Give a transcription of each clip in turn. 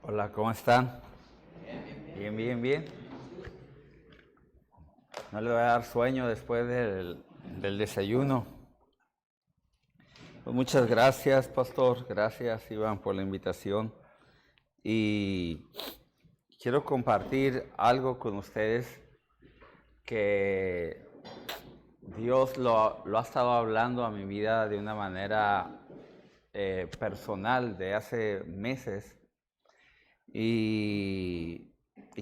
Hola, ¿cómo están? Bien, bien, bien. No le voy a dar sueño después del desayuno. Pues muchas gracias, pastor. Gracias, Iván, por la invitación. Y quiero compartir algo con ustedes que Dios lo ha estado hablando a mi vida de una manera personal de hace meses. Y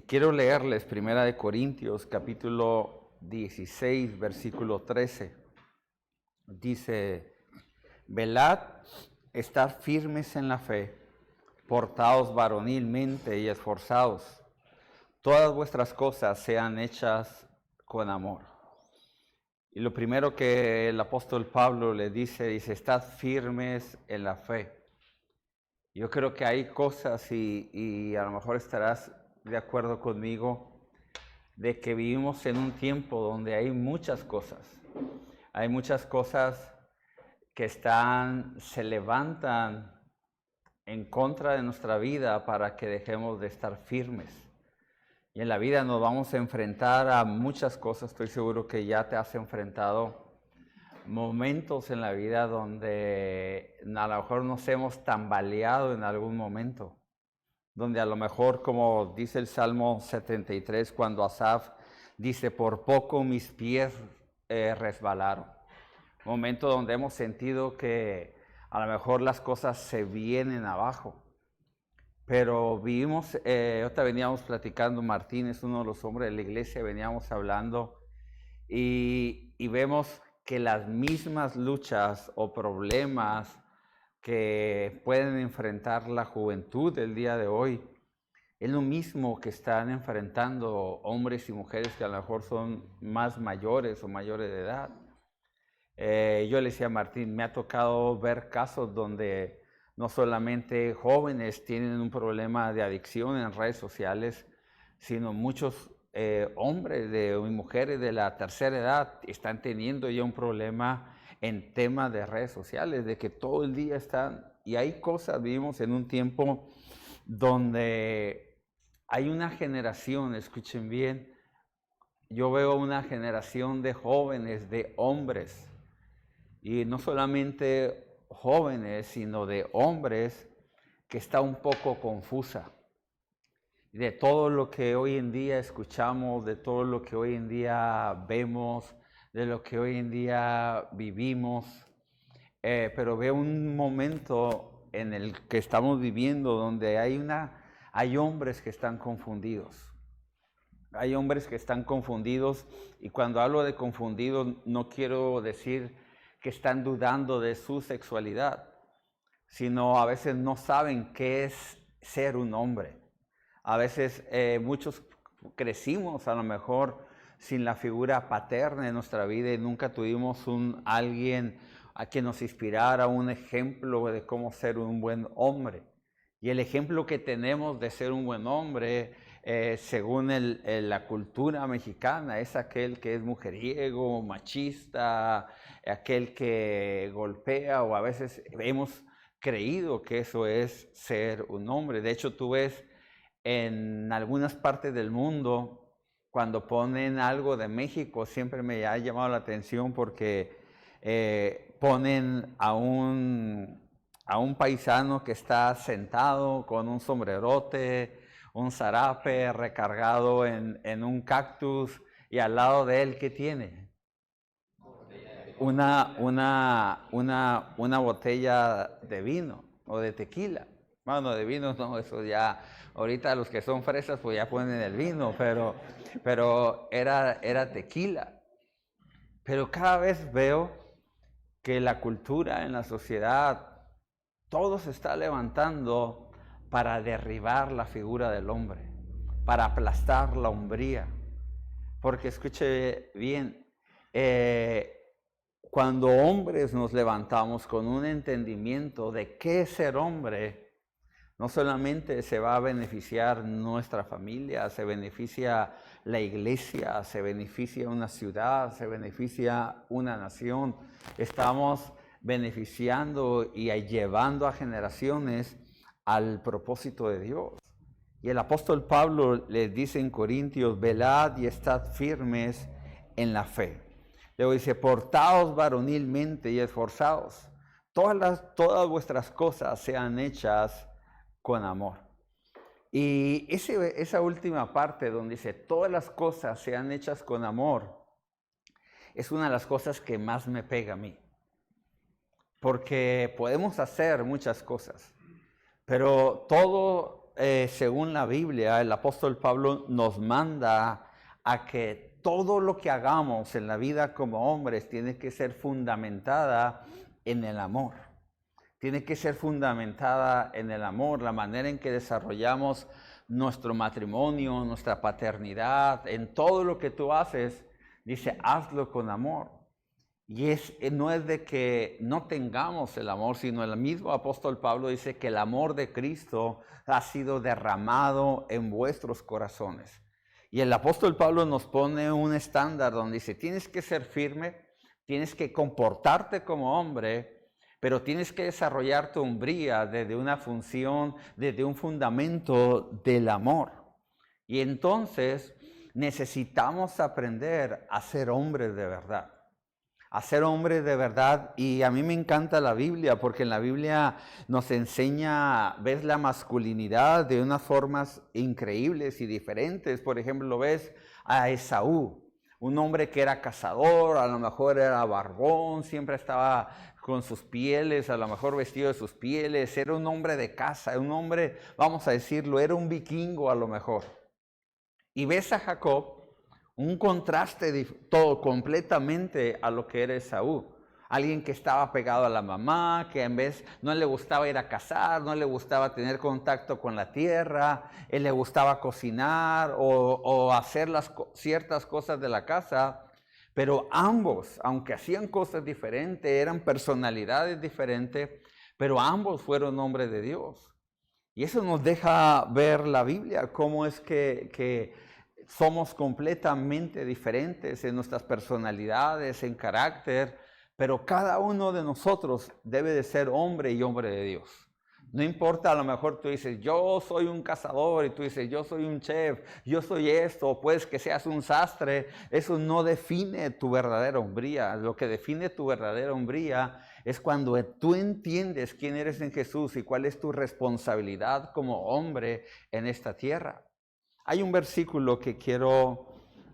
quiero leerles 1 Corintios capítulo 16, versículo 13. Dice, velad, estad firmes en la fe, portaos varonilmente y esforzaos. Todas vuestras cosas sean hechas con amor. Y lo primero que el apóstol Pablo le dice, estad firmes en la fe. Yo creo que hay cosas y a lo mejor estarás de acuerdo conmigo de que vivimos en un tiempo donde hay muchas cosas. Hay muchas cosas que se levantan en contra de nuestra vida para que dejemos de estar firmes. Y en la vida nos vamos a enfrentar a muchas cosas. Estoy seguro que ya te has enfrentado momentos en la vida donde a lo mejor nos hemos tambaleado en algún momento, donde a lo mejor, como dice el Salmo 73, cuando Asaf dice, por poco mis pies resbalaron. Momento donde hemos sentido que a lo mejor las cosas se vienen abajo. Pero vivimos, ahorita veníamos platicando, Martín es uno de los hombres de la iglesia, veníamos hablando y vemos que las mismas luchas o problemas que pueden enfrentar la juventud del día de hoy es lo mismo que están enfrentando hombres y mujeres que a lo mejor son más mayores o mayores de edad. Yo le decía a Martín, me ha tocado ver casos donde no solamente jóvenes tienen un problema de adicción en redes sociales, sino muchos hombres y mujeres de la tercera edad están teniendo ya un problema en temas de redes sociales, de que todo el día están, y hay cosas, vivimos en un tiempo donde hay una generación, escuchen bien, yo veo una generación de jóvenes, de hombres, y no solamente jóvenes, sino de hombres que está un poco confusa. De todo lo que hoy en día escuchamos, de todo lo que hoy en día vemos, de lo que hoy en día vivimos, pero veo un momento en el que estamos viviendo donde hay hombres que están confundidos. Hay hombres que están confundidos, y cuando hablo de confundidos no quiero decir que están dudando de su sexualidad, sino a veces no saben qué es ser un hombre. A veces muchos crecimos a lo mejor sin la figura paterna en nuestra vida y nunca tuvimos alguien a quien nos inspirara, un ejemplo de cómo ser un buen hombre. Y el ejemplo que tenemos de ser un buen hombre, según la cultura mexicana, es aquel que es mujeriego, machista, aquel que golpea, o a veces hemos creído que eso es ser un hombre. De hecho, tú ves en algunas partes del mundo, cuando ponen algo de México, siempre me ha llamado la atención porque ponen a un paisano que está sentado con un sombrerote, un zarape recargado en un cactus, y al lado de él, ¿qué tiene? Una botella de vino o de tequila. Bueno, de vino no, eso ya, ahorita los que son fresas pues ya ponen el vino, pero era tequila. Pero cada vez veo que la cultura en la sociedad, todo se está levantando para derribar la figura del hombre, para aplastar la hombría. Porque escuche bien, cuando hombres nos levantamos con un entendimiento de qué es ser hombre, no solamente se va a beneficiar nuestra familia, se beneficia la iglesia, se beneficia una ciudad, se beneficia una nación. Estamos beneficiando y llevando a generaciones al propósito de Dios. Y el apóstol Pablo les dice en Corintios, velad y estad firmes en la fe. Luego dice, portaos varonilmente y esforzaos. Todas vuestras cosas sean hechas con amor. Y esa última parte donde dice, todas las cosas sean hechas con amor, es una de las cosas que más me pega a mí. Porque podemos hacer muchas cosas, pero todo, según la Biblia, el apóstol Pablo nos manda a que todo lo que hagamos en la vida como hombres tiene que ser fundamentada en el amor. Tiene que ser fundamentada en el amor, la manera en que desarrollamos nuestro matrimonio, nuestra paternidad, en todo lo que tú haces, dice, hazlo con amor. Y no es de que no tengamos el amor, sino el mismo apóstol Pablo dice que el amor de Cristo ha sido derramado en vuestros corazones. Y el apóstol Pablo nos pone un estándar donde dice, tienes que ser firme, tienes que comportarte como hombre, pero tienes que desarrollar tu hombría desde una función, desde un fundamento del amor. Y entonces necesitamos aprender a ser hombres de verdad. A ser hombres de verdad. Y a mí me encanta la Biblia, porque en la Biblia nos enseña, ves la masculinidad de unas formas increíbles y diferentes. Por ejemplo, ves a Esaú, un hombre que era cazador, a lo mejor era barbón, siempre estaba con sus pieles, a lo mejor vestido de sus pieles, era un hombre de caza, un hombre, vamos a decirlo, era un vikingo a lo mejor. Y ves a Jacob, un contraste todo completamente a lo que era Esaú. Alguien que estaba pegado a la mamá, que en vez no le gustaba ir a cazar, no le gustaba tener contacto con la tierra, él le gustaba cocinar o hacer ciertas cosas de la casa. Pero ambos, aunque hacían cosas diferentes, eran personalidades diferentes, pero ambos fueron hombres de Dios. Y eso nos deja ver la Biblia, cómo es que somos completamente diferentes en nuestras personalidades, en carácter, pero cada uno de nosotros debe de ser hombre y hombre de Dios. No importa, a lo mejor tú dices, yo soy un cazador, y tú dices, yo soy un chef, yo soy esto, o puedes que seas un sastre. Eso no define tu verdadera hombría. Lo que define tu verdadera hombría es cuando tú entiendes quién eres en Jesús y cuál es tu responsabilidad como hombre en esta tierra. Hay un versículo que quiero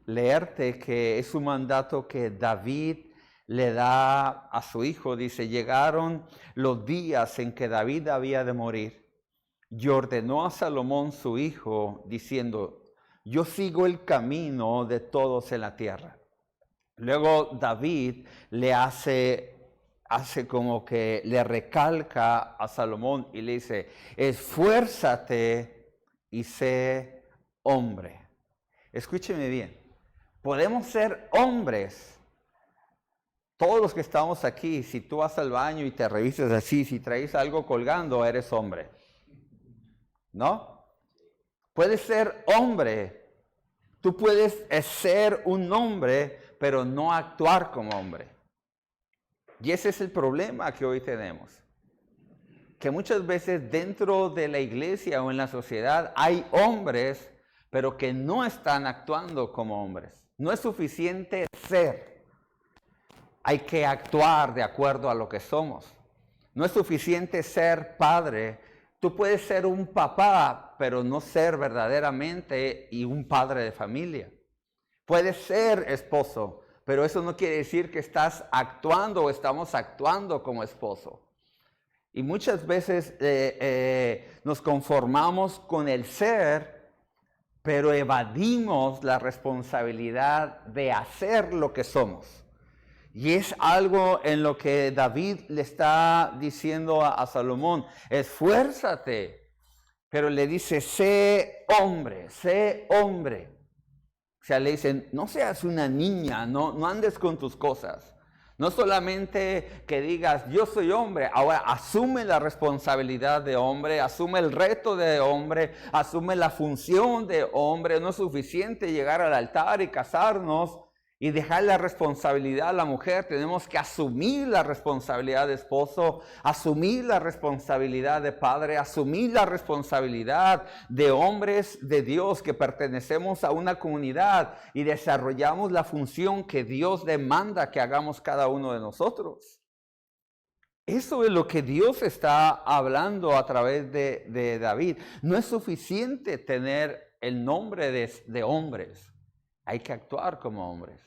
leerte que es un mandato que David le da a su hijo. Dice, llegaron los días en que David había de morir y ordenó a Salomón su hijo diciendo, yo sigo el camino de todos en la tierra. Luego David le hace como que le recalca a Salomón y le dice, esfuérzate y sé hombre. Escúcheme bien, podemos ser hombres. Todos los que estamos aquí, si tú vas al baño y te revisas así, si traes algo colgando, eres hombre. ¿No? Puedes ser hombre. Tú puedes ser un hombre, pero no actuar como hombre. Y ese es el problema que hoy tenemos. Que muchas veces dentro de la iglesia o en la sociedad hay hombres, pero que no están actuando como hombres. No es suficiente ser. Hay que actuar de acuerdo a lo que somos. No es suficiente ser padre. Tú puedes ser un papá, pero no ser verdaderamente y un padre de familia. Puedes ser esposo, pero eso no quiere decir que estás actuando o estamos actuando como esposo. Y muchas veces nos conformamos con el ser, pero evadimos la responsabilidad de hacer lo que somos. Y es algo en lo que David le está diciendo a Salomón, esfuérzate, pero le dice, sé hombre, sé hombre. O sea, le dicen, no seas una niña, no andes con tus cosas. No solamente que digas, yo soy hombre, ahora asume la responsabilidad de hombre, asume el reto de hombre, asume la función de hombre. No es suficiente llegar al altar y casarnos y dejar la responsabilidad a la mujer. Tenemos que asumir la responsabilidad de esposo, asumir la responsabilidad de padre, asumir la responsabilidad de hombres de Dios que pertenecemos a una comunidad y desarrollamos la función que Dios demanda que hagamos cada uno de nosotros. Eso es lo que Dios está hablando a través de David. No es suficiente tener el nombre de hombres. Hay que actuar como hombres.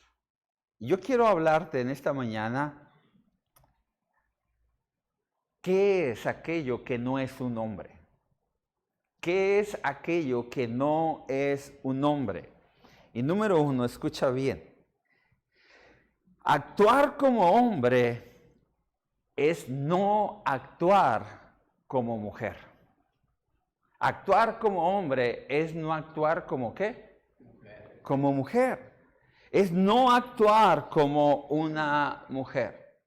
Yo quiero hablarte en esta mañana, ¿qué es aquello que no es un hombre? ¿Qué es aquello que no es un hombre? Y número uno, escucha bien. Actuar como hombre es no actuar como mujer. Actuar como hombre es no actuar como ¿qué? Mujer. Como mujer. Es no actuar como una mujer.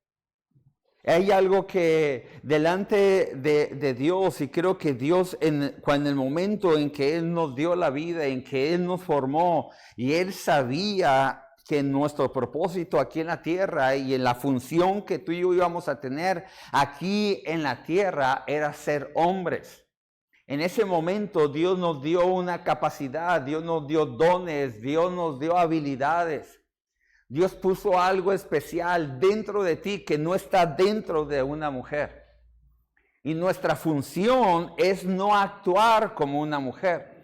Hay algo que delante de Dios, y creo que Dios en el momento en que Él nos dio la vida, en que Él nos formó, y Él sabía que nuestro propósito aquí en la tierra y en la función que tú y yo íbamos a tener aquí en la tierra era ser hombres. En ese momento Dios nos dio una capacidad, Dios nos dio dones, Dios nos dio habilidades. Dios puso algo especial dentro de ti que no está dentro de una mujer. Y nuestra función es no actuar como una mujer.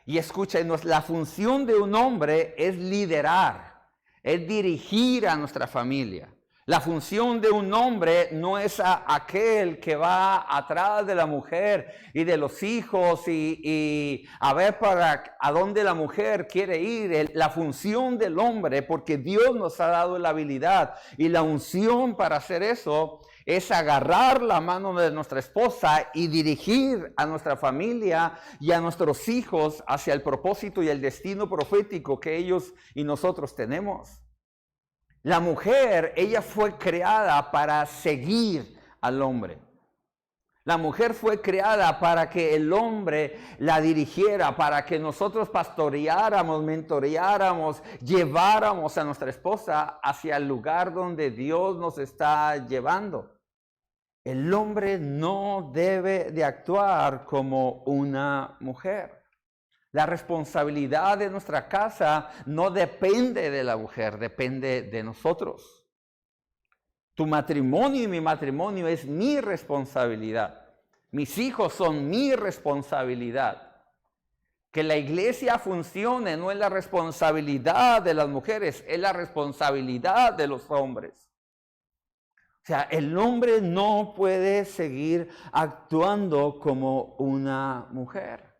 Y escucha, la función de un hombre es liderar, es dirigir a nuestra familia. La función de un hombre no es aquel que va atrás de la mujer y de los hijos y a ver a dónde la mujer quiere ir. La función del hombre, porque Dios nos ha dado la habilidad y la unción para hacer eso, es agarrar la mano de nuestra esposa y dirigir a nuestra familia y a nuestros hijos hacia el propósito y el destino profético que ellos y nosotros tenemos. La mujer, ella fue creada para seguir al hombre. La mujer fue creada para que el hombre la dirigiera, para que nosotros pastoreáramos, mentoreáramos, lleváramos a nuestra esposa hacia el lugar donde Dios nos está llevando. El hombre no debe de actuar como una mujer. La responsabilidad de nuestra casa no depende de la mujer, depende de nosotros. Tu matrimonio y mi matrimonio es mi responsabilidad. Mis hijos son mi responsabilidad. Que la iglesia funcione no es la responsabilidad de las mujeres, es la responsabilidad de los hombres. O sea, el hombre no puede seguir actuando como una mujer.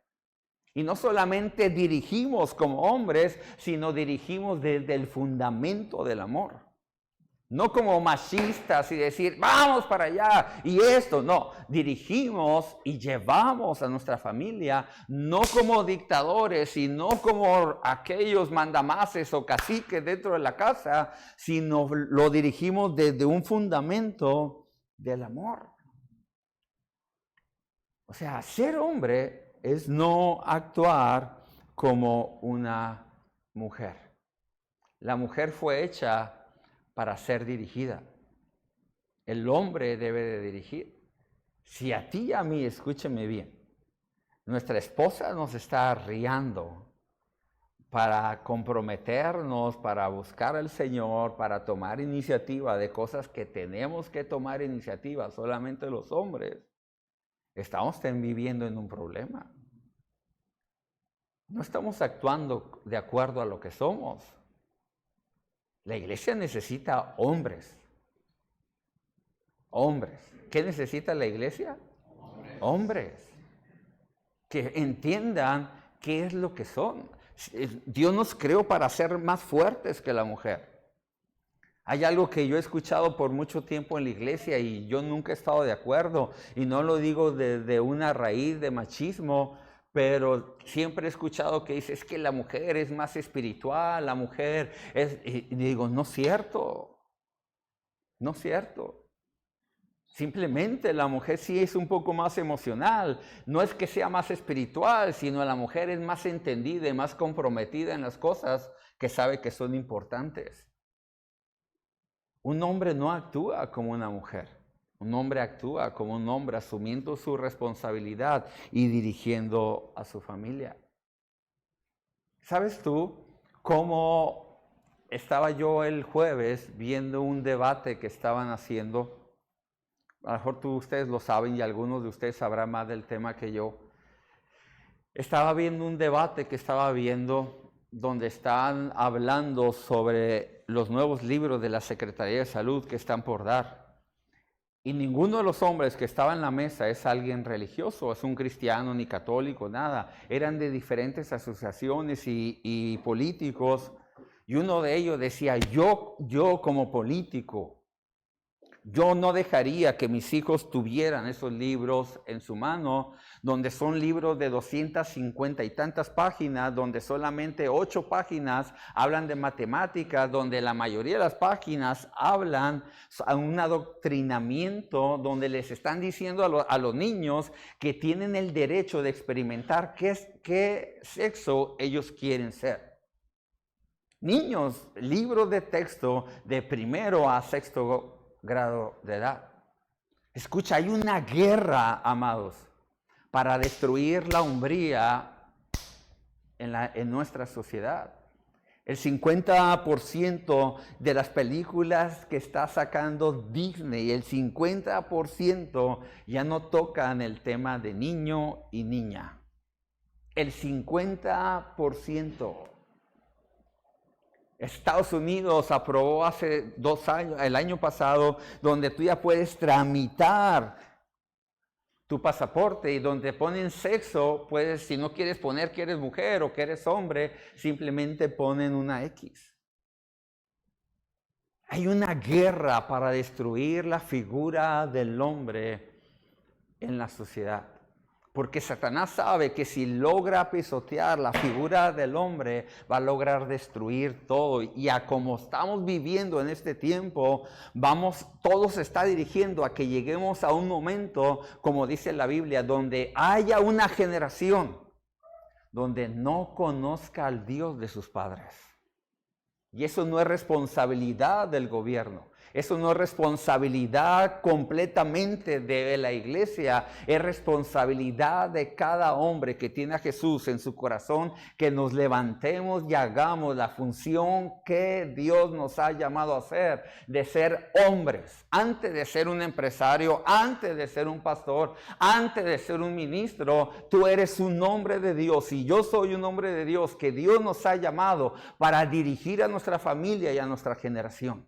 Y no solamente dirigimos como hombres, sino dirigimos desde el fundamento del amor. No como machistas y decir, vamos para allá y esto. No, dirigimos y llevamos a nuestra familia, no como dictadores, sino como aquellos mandamases o caciques dentro de la casa, sino lo dirigimos desde un fundamento del amor. O sea, ser hombre es no actuar como una mujer. La mujer fue hecha para ser dirigida. El hombre debe de dirigir. Si a ti y a mí, escúcheme bien, nuestra esposa nos está riando para comprometernos, para buscar al Señor, para tomar iniciativa de cosas que tenemos que tomar iniciativa solamente los hombres, estamos viviendo en un problema. No estamos actuando de acuerdo a lo que somos. La iglesia necesita hombres. Hombres. ¿Qué necesita la iglesia? Hombres. Que entiendan qué es lo que son. Dios nos creó para ser más fuertes que la mujer. Hay algo que yo he escuchado por mucho tiempo en la iglesia y yo nunca he estado de acuerdo, y no lo digo de una raíz de machismo, pero siempre he escuchado que dice, es que la mujer es más espiritual, la mujer es... Y digo, no es cierto, no es cierto. Simplemente la mujer sí es un poco más emocional, no es que sea más espiritual, sino la mujer es más entendida y más comprometida en las cosas que sabe que son importantes. Un hombre no actúa como una mujer. Un hombre actúa como un hombre asumiendo su responsabilidad y dirigiendo a su familia. ¿Sabes tú cómo estaba yo el jueves viendo un debate que estaban haciendo? A lo mejor ustedes lo saben y algunos de ustedes sabrán más del tema que yo. Estaba viendo un debate que estaba viendo donde están hablando sobre los nuevos libros de la Secretaría de Salud que están por dar. Y ninguno de los hombres que estaba en la mesa es alguien religioso, es un cristiano, ni católico, nada. Eran de diferentes asociaciones y políticos. Y uno de ellos decía, yo como político, yo no dejaría que mis hijos tuvieran esos libros en su mano, donde son libros de 250 y tantas páginas, donde solamente 8 páginas hablan de matemáticas, donde la mayoría de las páginas hablan a un adoctrinamiento, donde les están diciendo a los niños que tienen el derecho de experimentar qué sexo ellos quieren ser. Niños, libros de texto de primero a sexto grado de edad. Escucha, hay una guerra, amados, para destruir la hombría en nuestra sociedad. El 50% de las películas que está sacando Disney, el 50% ya no tocan el tema de niño y niña. El 50%. Estados Unidos aprobó hace 2 años, el año pasado, donde tú ya puedes tramitar tu pasaporte y donde ponen sexo, puedes, si no quieres poner que eres mujer o que eres hombre, simplemente ponen una X. Hay una guerra para destruir la figura del hombre en la sociedad. Porque Satanás sabe que si logra pisotear la figura del hombre, va a lograr destruir todo. Y a como estamos viviendo en este tiempo, todo se está dirigiendo a que lleguemos a un momento, como dice la Biblia, donde haya una generación donde no conozca al Dios de sus padres. Y eso no es responsabilidad del gobierno. Eso no es responsabilidad completamente de la iglesia, es responsabilidad de cada hombre que tiene a Jesús en su corazón, que nos levantemos y hagamos la función que Dios nos ha llamado a hacer, de ser hombres, antes de ser un empresario, antes de ser un pastor, antes de ser un ministro. Tú eres un hombre de Dios y yo soy un hombre de Dios que Dios nos ha llamado para dirigir a nuestra familia y a nuestra generación.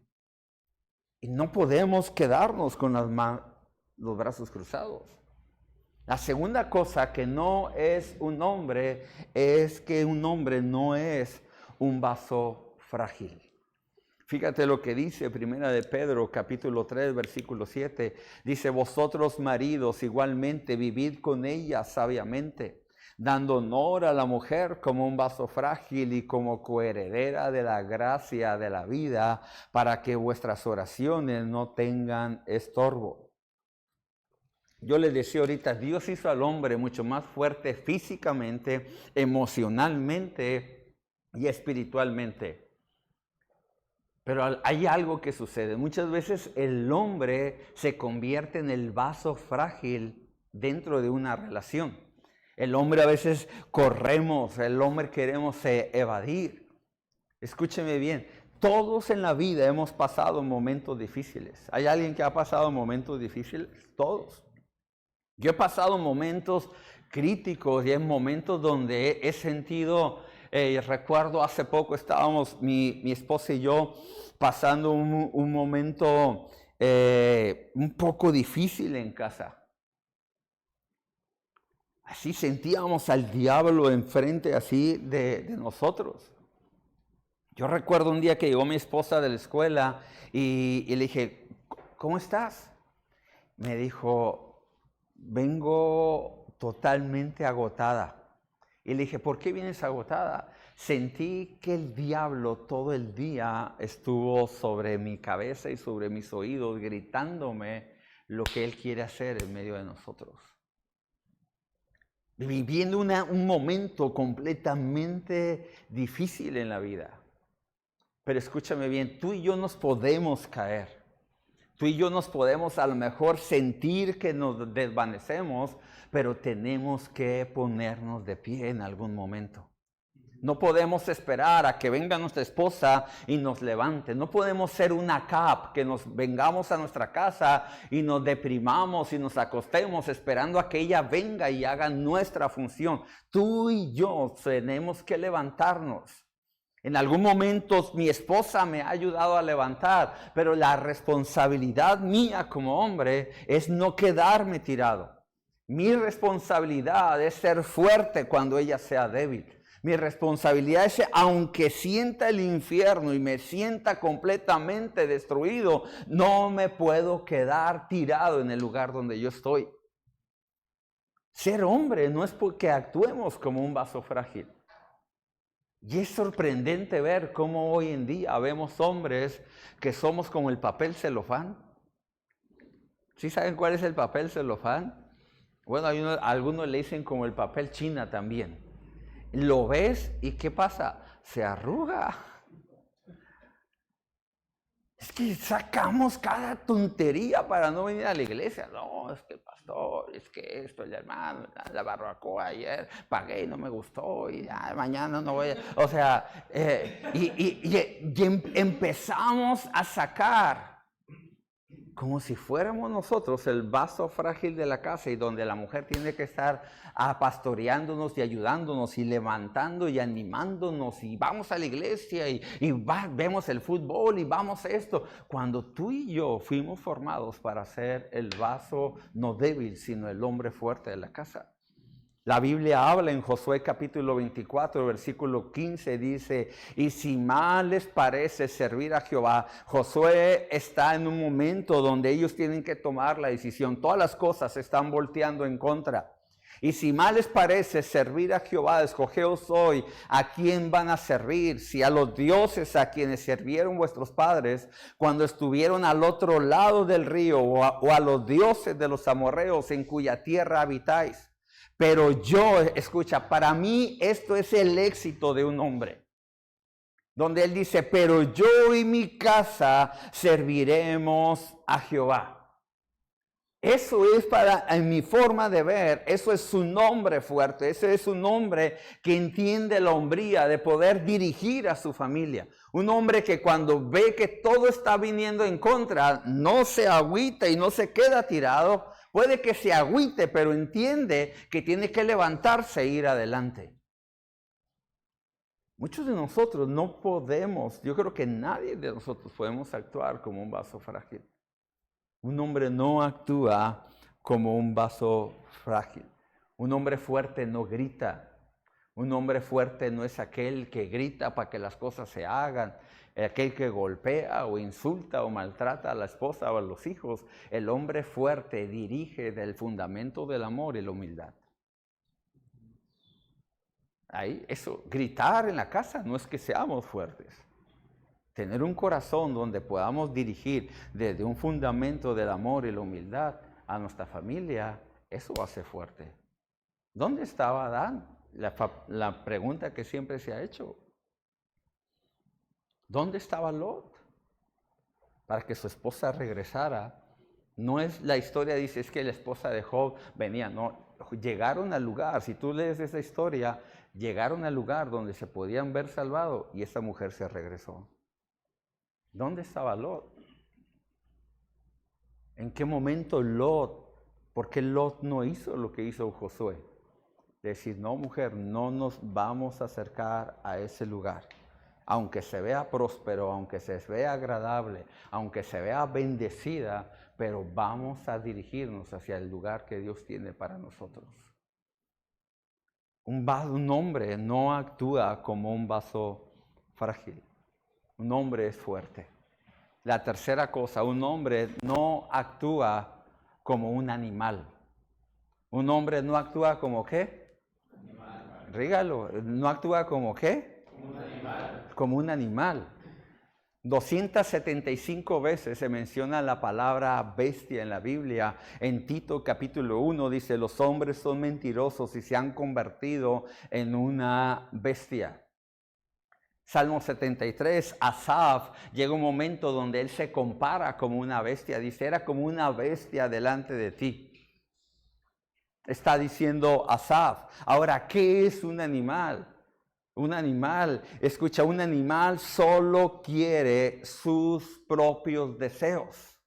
Y no podemos quedarnos con los brazos cruzados. La segunda cosa que no es un hombre es que un hombre no es un vaso frágil. Fíjate lo que dice Primera de Pedro, capítulo 3, versículo 7. Dice, vosotros maridos igualmente vivid con ella sabiamente, dando honor a la mujer como un vaso frágil y como coheredera de la gracia de la vida, para que vuestras oraciones no tengan estorbo. Yo les decía ahorita, Dios hizo al hombre mucho más fuerte físicamente, emocionalmente y espiritualmente. Pero hay algo que sucede. Muchas veces el hombre se convierte en el vaso frágil dentro de una relación. El hombre a veces corremos, el hombre queremos evadir. Escúcheme bien, todos en la vida hemos pasado momentos difíciles. ¿Hay alguien que ha pasado momentos difíciles? Todos. Yo he pasado momentos críticos y en momentos donde he sentido, recuerdo hace poco estábamos mi esposa y yo pasando un momento un poco difícil en casa. Así sentíamos al diablo enfrente así de nosotros. Yo recuerdo un día que llegó mi esposa de la escuela y le dije, ¿cómo estás? Me dijo, vengo totalmente agotada. Y le dije, ¿por qué vienes agotada? Sentí que el diablo todo el día estuvo sobre mi cabeza y sobre mis oídos, gritándome lo que él quiere hacer en medio de nosotros. Viviendo un momento completamente difícil en la vida. Pero escúchame bien, tú y yo nos podemos caer. Tú y yo nos podemos a lo mejor sentir que nos desvanecemos, pero tenemos que ponernos de pie en algún momento. No podemos esperar a que venga nuestra esposa y nos levante. No podemos ser una cap, que nos vengamos a nuestra casa y nos deprimamos y nos acostemos esperando a que ella venga y haga nuestra función. Tú y yo tenemos que levantarnos. En algún momento mi esposa me ha ayudado a levantar, pero la responsabilidad mía como hombre es no quedarme tirado. Mi responsabilidad es ser fuerte cuando ella sea débil. Mi responsabilidad es, aunque sienta el infierno y me sienta completamente destruido, no me puedo quedar tirado en el lugar donde yo estoy. Ser hombre no es porque actuemos como un vaso frágil. Y es sorprendente ver cómo hoy en día vemos hombres que somos como el papel celofán. ¿Sí saben cuál es el papel celofán? Bueno, algunos le dicen como el papel china también. Lo ves y ¿qué pasa? Se arruga. Es que sacamos cada tontería para no venir a la iglesia. No, es que el pastor, es que esto, el hermano, la barbacoa ayer, pagué y no me gustó y ya, mañana no voy a... O sea, empezamos a sacar como si fuéramos nosotros el vaso frágil de la casa y donde la mujer tiene que estar pastoreándonos y ayudándonos y levantando y animándonos y vamos a la iglesia y vemos el fútbol y vamos a esto. Cuando tú y yo fuimos formados para ser el vaso no débil, sino el hombre fuerte de la casa. La Biblia habla en Josué capítulo 24, versículo 15, dice, y si mal les parece servir a Jehová, Josué está en un momento donde ellos tienen que tomar la decisión. Todas las cosas se están volteando en contra. Y si mal les parece servir a Jehová, escogeos hoy a quién van a servir, si a los dioses a quienes sirvieron vuestros padres cuando estuvieron al otro lado del río, o a los dioses de los amorreos en cuya tierra habitáis. Pero yo, escucha, para mí esto es el éxito de un hombre. Donde él dice, pero yo y mi casa serviremos a Jehová. Eso es en mi forma de ver, eso es un hombre fuerte, ese es un hombre que entiende la hombría de poder dirigir a su familia. Un hombre que cuando ve que todo está viniendo en contra, no se agüita y no se queda tirado. Puede que se agüite, pero entiende que tiene que levantarse e ir adelante. Muchos de nosotros no podemos, yo creo que nadie de nosotros podemos actuar como un vaso frágil. Un hombre no actúa como un vaso frágil. Un hombre fuerte no grita. Un hombre fuerte no es aquel que grita para que las cosas se hagan. Aquel que golpea o insulta o maltrata a la esposa o a los hijos. El hombre fuerte dirige del fundamento del amor y la humildad. Ahí, eso, gritar en la casa no es que seamos fuertes. Tener un corazón donde podamos dirigir desde un fundamento del amor y la humildad a nuestra familia, eso hace fuerte. ¿Dónde estaba Adán? La pregunta que siempre se ha hecho. ¿Dónde estaba Lot? Para que su esposa regresara. No es la historia, dice, es que la esposa de Job venía, no. Llegaron al lugar, si tú lees esa historia, llegaron al lugar donde se podían ver salvados y esa mujer se regresó. ¿Dónde estaba Lot? ¿En qué momento Lot? ¿Por qué Lot no hizo lo que hizo Josué? Decir, no mujer, no nos vamos a acercar a ese lugar. Aunque se vea próspero, aunque se vea agradable, aunque se vea bendecida, pero vamos a dirigirnos hacia el lugar que Dios tiene para nosotros. Un hombre no actúa como un vaso frágil. Un hombre es fuerte. La tercera cosa, un hombre no actúa como un animal. Un hombre no actúa como ¿qué? Animal. Rígalo, ¿no actúa como qué? Como un animal. Como un animal. 275 veces se menciona la palabra bestia en la Biblia. En Tito capítulo 1 dice, los hombres son mentirosos y se han convertido en una bestia. Salmo 73, Asaf, llega un momento donde él se compara como una bestia. Dice, era como una bestia delante de ti. Está diciendo Asaf. Ahora, ¿qué es un animal? Un animal, escucha, un animal solo quiere sus propios deseos.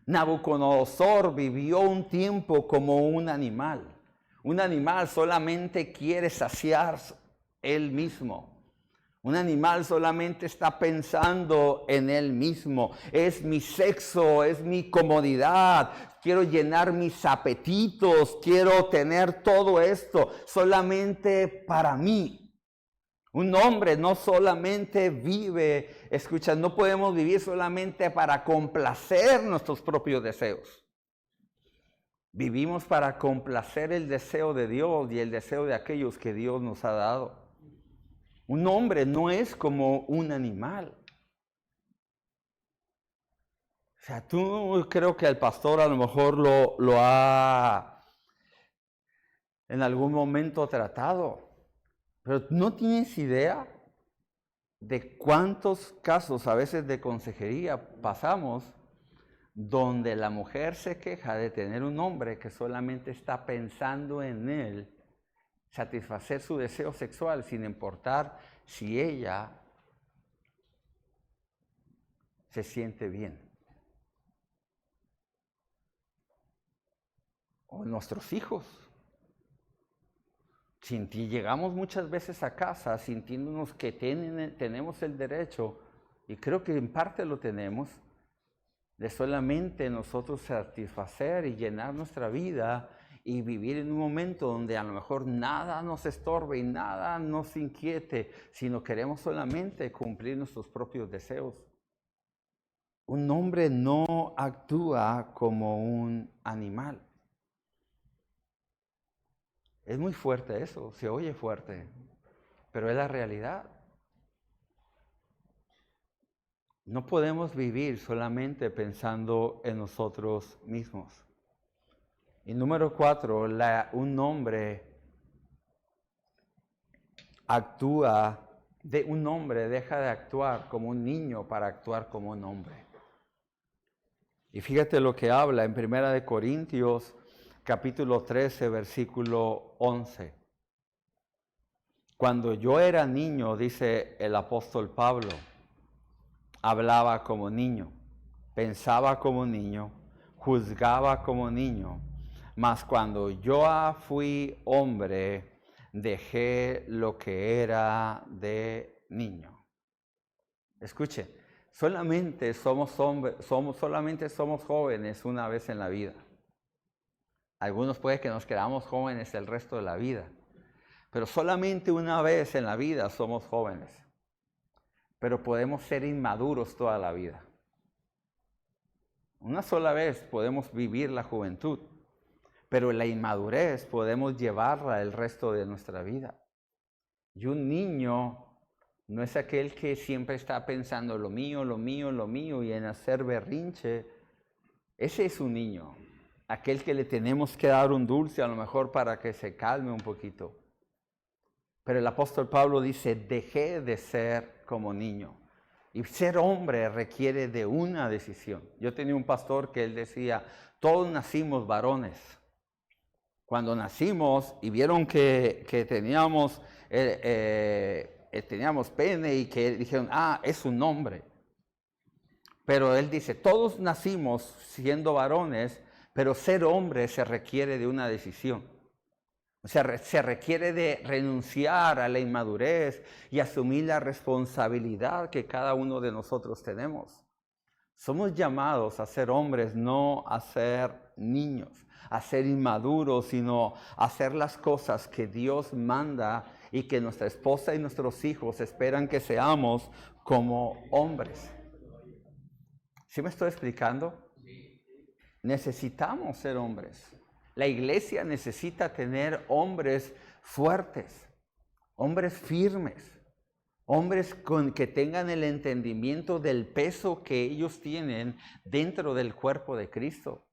Nabucodonosor vivió un tiempo como un animal. Un animal solamente quiere saciar él mismo. Un animal solamente está pensando en él mismo. Es mi sexo, es mi comodidad. Quiero llenar mis apetitos. Quiero tener todo esto solamente para mí. Un hombre no solamente vive, escucha, no podemos vivir solamente para complacer nuestros propios deseos. Vivimos para complacer el deseo de Dios y el deseo de aquellos que Dios nos ha dado. Un hombre no es como un animal. O sea, tú creo que el pastor a lo mejor lo ha en algún momento tratado, pero no tienes idea de cuántos casos a veces de consejería pasamos donde la mujer se queja de tener un hombre que solamente está pensando en él, satisfacer su deseo sexual sin importar si ella se siente bien. O nuestros hijos. Llegamos muchas veces a casa sintiéndonos que tenemos el derecho, y creo que en parte lo tenemos, de solamente nosotros satisfacer y llenar nuestra vida y vivir en un momento donde a lo mejor nada nos estorbe y nada nos inquiete, sino queremos solamente cumplir nuestros propios deseos. Un hombre no actúa como un animal. Es muy fuerte eso, se oye fuerte, pero es la realidad. No podemos vivir solamente pensando en nosotros mismos. Y número 4, un hombre deja de actuar como un niño para actuar como un hombre. Y fíjate lo que habla en 1 Corintios capítulo 13, versículo 11. Cuando yo era niño, dice el apóstol Pablo, hablaba como niño, pensaba como niño, juzgaba como niño, mas cuando yo fui hombre, dejé lo que era de niño. Escuche, solamente somos jóvenes una vez en la vida. Algunos puede que nos quedamos jóvenes el resto de la vida, pero solamente una vez en la vida somos jóvenes. Pero podemos ser inmaduros toda la vida. Una sola vez podemos vivir la juventud, pero la inmadurez podemos llevarla el resto de nuestra vida. Y un niño no es aquel que siempre está pensando lo mío, lo mío, lo mío y en hacer berrinche. Ese es un niño, aquel que le tenemos que dar un dulce a lo mejor para que se calme un poquito. Pero el apóstol Pablo dice, dejé de ser como niño. Y ser hombre requiere de una decisión. Yo tenía un pastor que él decía, todos nacimos varones. Cuando nacimos y vieron que teníamos pene y que dijeron, es un hombre. Pero él dice, todos nacimos siendo varones, pero ser hombre se requiere de una decisión. O sea, se requiere de renunciar a la inmadurez y asumir la responsabilidad que cada uno de nosotros tenemos. Somos llamados a ser hombres, no a ser niños, a ser inmaduros, sino a hacer las cosas que Dios manda y que nuestra esposa y nuestros hijos esperan que seamos como hombres. ¿Sí me estoy explicando? Necesitamos ser hombres. La iglesia necesita tener hombres fuertes, hombres firmes, hombres que tengan el entendimiento del peso que ellos tienen dentro del cuerpo de Cristo.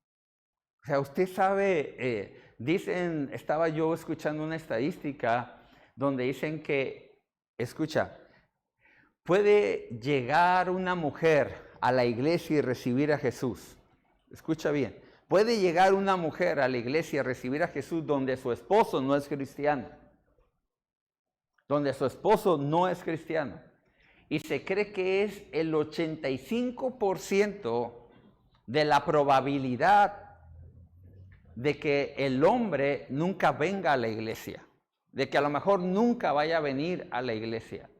O sea, usted sabe, estaba yo escuchando una estadística donde dicen que, escucha, ¿Puede llegar una mujer a la iglesia y recibir a Jesús? Escucha bien. ¿Puede llegar una mujer a la iglesia y recibir a Jesús donde su esposo no es cristiano? Donde su esposo no es cristiano. Y se cree que es el 85% de la probabilidad de que el hombre nunca venga a la iglesia. De que a lo mejor nunca vaya a venir a la iglesia.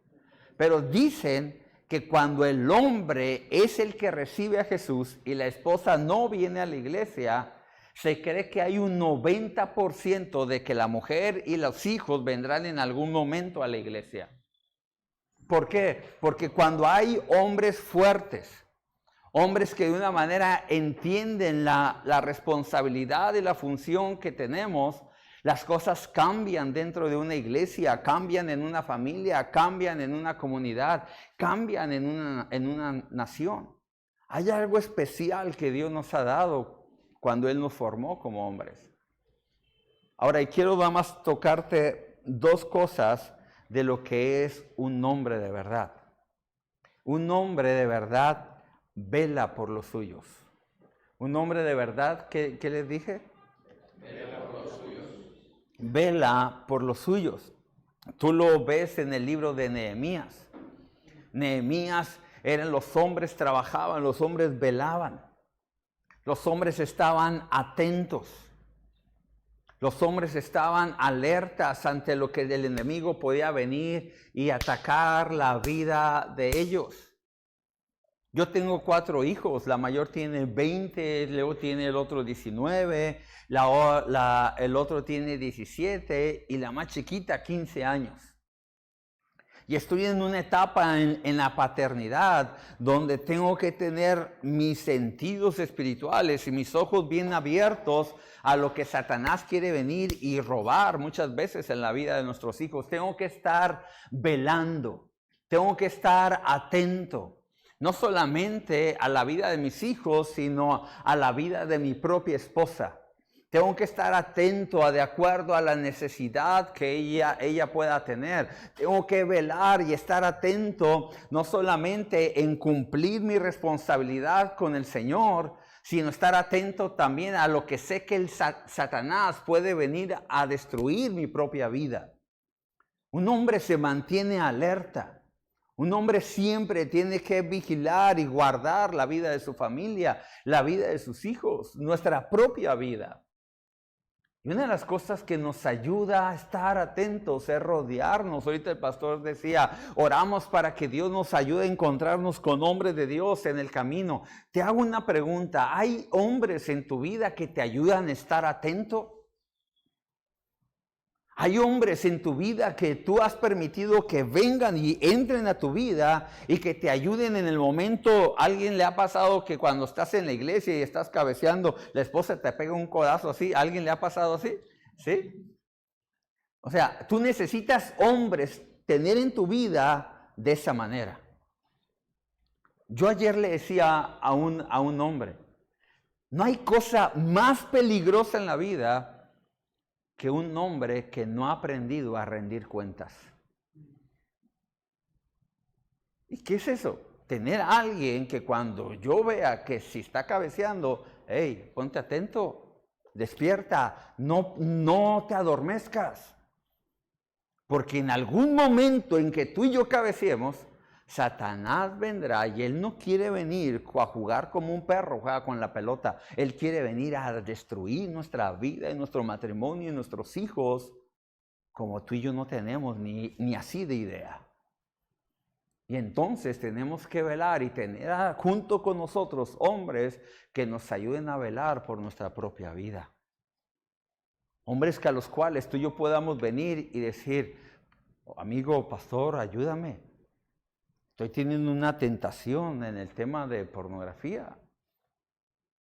Pero dicen que cuando el hombre es el que recibe a Jesús y la esposa no viene a la iglesia, se cree que hay un 90% de que la mujer y los hijos vendrán en algún momento a la iglesia. ¿Por qué? Porque cuando hay hombres fuertes, hombres que de una manera entienden la responsabilidad y la función que tenemos, las cosas cambian dentro de una iglesia, cambian en una familia, cambian en una comunidad, cambian en una nación. Hay algo especial que Dios nos ha dado cuando Él nos formó como hombres. Ahora, y quiero nada más tocarte dos cosas de lo que es un hombre de verdad. Un hombre de verdad vela por los suyos. Un hombre de verdad, ¿qué les dije? Vela por los suyos. Vela por los suyos. Tú lo ves en el libro de Nehemías. Nehemías eran los hombres, trabajaban, los hombres velaban. Los hombres estaban atentos. Los hombres estaban alertas ante lo que el enemigo podía venir y atacar la vida de ellos. Yo tengo 4 hijos, la mayor tiene 20, luego tiene el otro 19, el otro tiene 17 y la más chiquita 15 años. Y estoy en una etapa en la paternidad donde tengo que tener mis sentidos espirituales y mis ojos bien abiertos a lo que Satanás quiere venir y robar muchas veces en la vida de nuestros hijos. Tengo que estar velando, tengo que estar atento. No solamente a la vida de mis hijos, sino a la vida de mi propia esposa. Tengo que estar atento de acuerdo a la necesidad que ella pueda tener. Tengo que velar y estar atento no solamente en cumplir mi responsabilidad con el Señor, sino estar atento también a lo que sé que el Satanás puede venir a destruir mi propia vida. Un hombre se mantiene alerta. Un hombre siempre tiene que vigilar y guardar la vida de su familia, la vida de sus hijos, nuestra propia vida. Y una de las cosas que nos ayuda a estar atentos es rodearnos. Ahorita el pastor decía, oramos para que Dios nos ayude a encontrarnos con hombres de Dios en el camino. Te hago una pregunta, ¿hay hombres en tu vida que te ayudan a estar atento? Hay hombres en tu vida que tú has permitido que vengan y entren a tu vida y que te ayuden en el momento. ¿A alguien le ha pasado que cuando estás en la iglesia y estás cabeceando, la esposa te pega un codazo así? ¿A alguien le ha pasado así? ¿Sí? O sea, tú necesitas hombres tener en tu vida de esa manera. Yo ayer le decía a un hombre, no hay cosa más peligrosa en la vida que un hombre que no ha aprendido a rendir cuentas. ¿Y qué es eso? Tener a alguien que cuando yo vea que si está cabeceando, hey, ponte atento, despierta, no te adormezcas. Porque en algún momento en que tú y yo cabeceemos, Satanás vendrá y él no quiere venir a jugar como un perro juega con la pelota. Él quiere venir a destruir nuestra vida, nuestro matrimonio y nuestros hijos, como tú y yo no tenemos ni así de idea. Y entonces tenemos que velar y tener junto con nosotros hombres que nos ayuden a velar por nuestra propia vida. Hombres que a los cuales tú y yo podamos venir y decir, amigo pastor, ayúdame. Estoy teniendo una tentación en el tema de pornografía.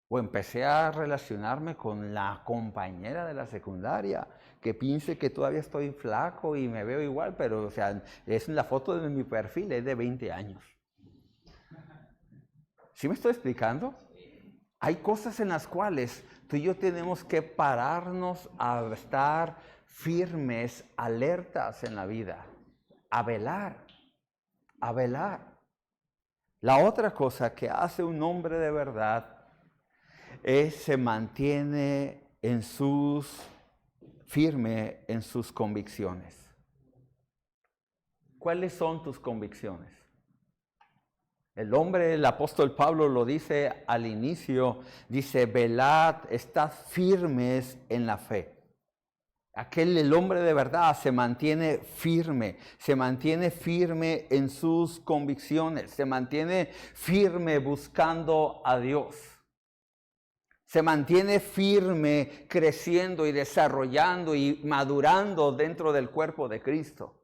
O empecé a relacionarme con la compañera de la secundaria, que piense que todavía estoy flaco y me veo igual, pero o sea, es la foto de mi perfil, es de 20 años. ¿Sí me estoy explicando? Hay cosas en las cuales tú y yo tenemos que pararnos a estar firmes, alertas en la vida, a velar. a velar. La otra cosa que hace un hombre de verdad es se mantiene firme en sus convicciones. ¿Cuáles son tus convicciones? El apóstol Pablo lo dice al inicio, dice, velad, estad firmes en la fe. El hombre de verdad se mantiene firme en sus convicciones, se mantiene firme buscando a Dios. Se mantiene firme creciendo y desarrollando y madurando dentro del cuerpo de Cristo.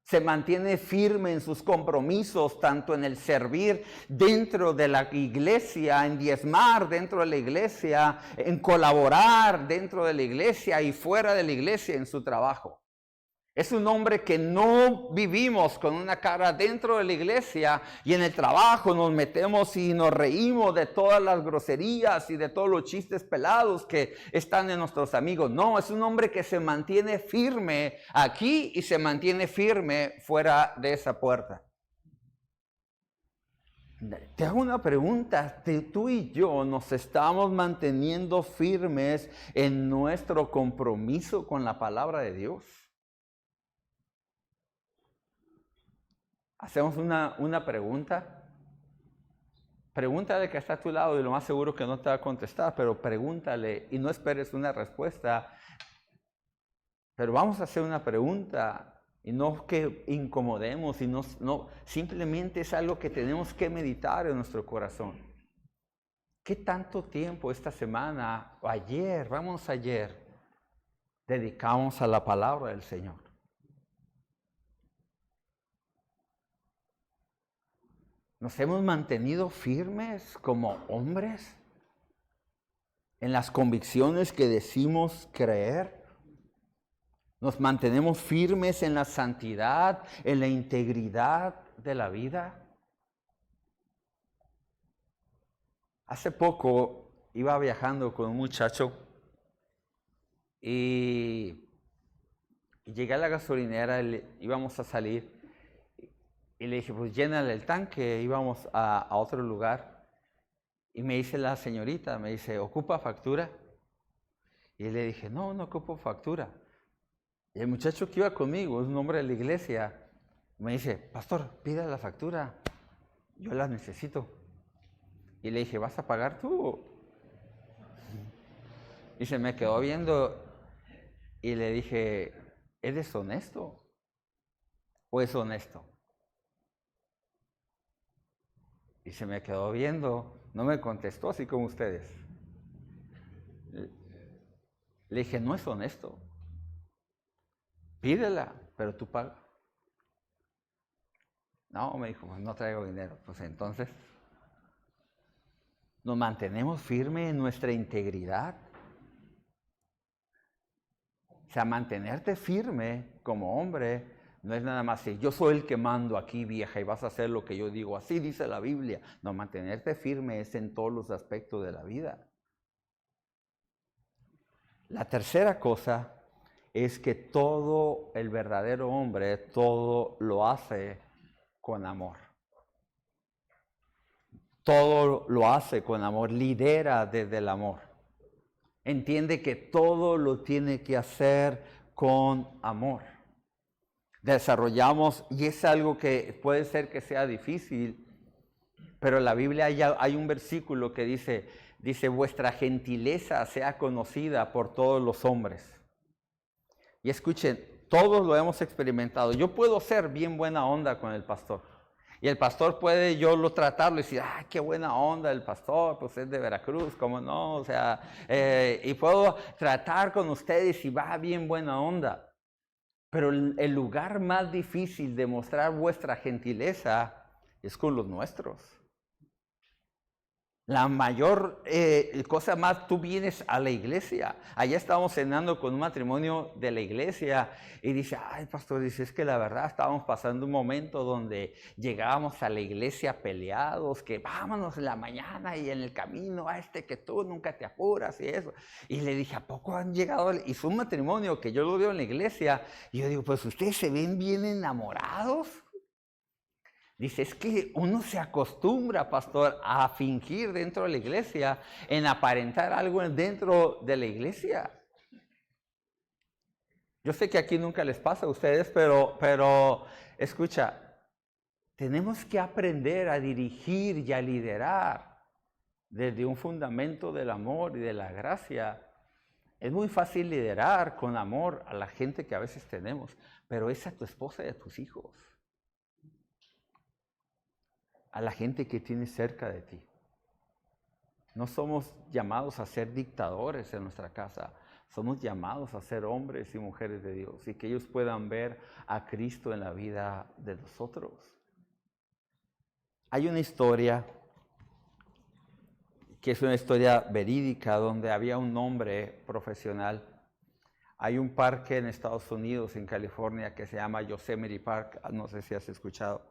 Se mantiene firme en sus compromisos, tanto en el servir dentro de la iglesia, en diezmar dentro de la iglesia, en colaborar dentro de la iglesia y fuera de la iglesia en su trabajo. Es un hombre que no vivimos con una cara dentro de la iglesia y en el trabajo nos metemos y nos reímos de todas las groserías y de todos los chistes pelados que están en nuestros amigos. No, es un hombre que se mantiene firme aquí y se mantiene firme fuera de esa puerta. Te hago una pregunta, tú y yo nos estamos manteniendo firmes en nuestro compromiso con la palabra de Dios. Hacemos una pregunta. Pregúntale que está a tu lado y lo más seguro que no te va a contestar, pero pregúntale y no esperes una respuesta. Pero vamos a hacer una pregunta y no que incomodemos, y no, simplemente es algo que tenemos que meditar en nuestro corazón. ¿Qué tanto tiempo esta semana o ayer dedicamos a la palabra del Señor? ¿Nos hemos mantenido firmes como hombres en las convicciones que decimos creer? ¿Nos mantenemos firmes en la santidad, en la integridad de la vida? Hace poco iba viajando con un muchacho y llegué a la gasolinera, íbamos a salir. Y le dije, pues llénale el tanque, íbamos a otro lugar. Y me dice la señorita, me dice, ¿ocupa factura? Y le dije, no ocupo factura. Y el muchacho que iba conmigo, es un hombre de la iglesia, me dice, pastor, pida la factura, yo la necesito. Y le dije, ¿vas a pagar tú? Y se me quedó viendo y le dije, ¿eres honesto o es honesto? Y se me quedó viendo, no me contestó así como ustedes. Le dije, no es honesto. Pídela, pero tú pagas. No, me dijo, pues no traigo dinero. Pues entonces, ¿nos mantenemos firmes en nuestra integridad? O sea, mantenerte firme como hombre no es nada más decir, yo soy el que mando aquí, vieja, y vas a hacer lo que yo digo. Así dice la Biblia. No, mantenerte firme es en todos los aspectos de la vida. La tercera cosa es que todo el verdadero hombre, todo lo hace con amor. Todo lo hace con amor, lidera desde el amor. Entiende que todo lo tiene que hacer con amor. Desarrollamos, y es algo que puede ser que sea difícil, pero en la Biblia hay un versículo que dice, vuestra gentileza sea conocida por todos los hombres. Y escuchen, todos lo hemos experimentado. Yo puedo ser bien buena onda con el pastor. Y el pastor puede yo tratarlo y decir, qué buena onda el pastor, pues es de Veracruz, ¿cómo no? O sea, y puedo tratar con ustedes y va bien buena onda. Pero el lugar más difícil de mostrar vuestra gentileza es con los nuestros. La mayor cosa más, tú vienes a la iglesia. Allá estábamos cenando con un matrimonio de la iglesia y dice, pastor, dice, es que la verdad estábamos pasando un momento donde llegábamos a la iglesia peleados, que vámonos en la mañana y en el camino, que tú nunca te apuras y eso. Y le dije, ¿a poco han llegado? Y fue un matrimonio que yo lo veo en la iglesia y yo digo, pues ustedes se ven bien enamorados. Dice, es que uno se acostumbra, pastor, a fingir dentro de la iglesia, en aparentar algo dentro de la iglesia. Yo sé que aquí nunca les pasa a ustedes, pero escucha, tenemos que aprender a dirigir y a liderar desde un fundamento del amor y de la gracia. Es muy fácil liderar con amor a la gente que a veces tenemos, pero es a tu esposa y a tus hijos, a la gente que tienes cerca de ti. No somos llamados a ser dictadores en nuestra casa, somos llamados a ser hombres y mujeres de Dios y que ellos puedan ver a Cristo en la vida de nosotros. Hay una historia que es una historia verídica donde había un hombre profesional. Hay un parque en Estados Unidos, en California, que se llama Yosemite Park, no sé si has escuchado.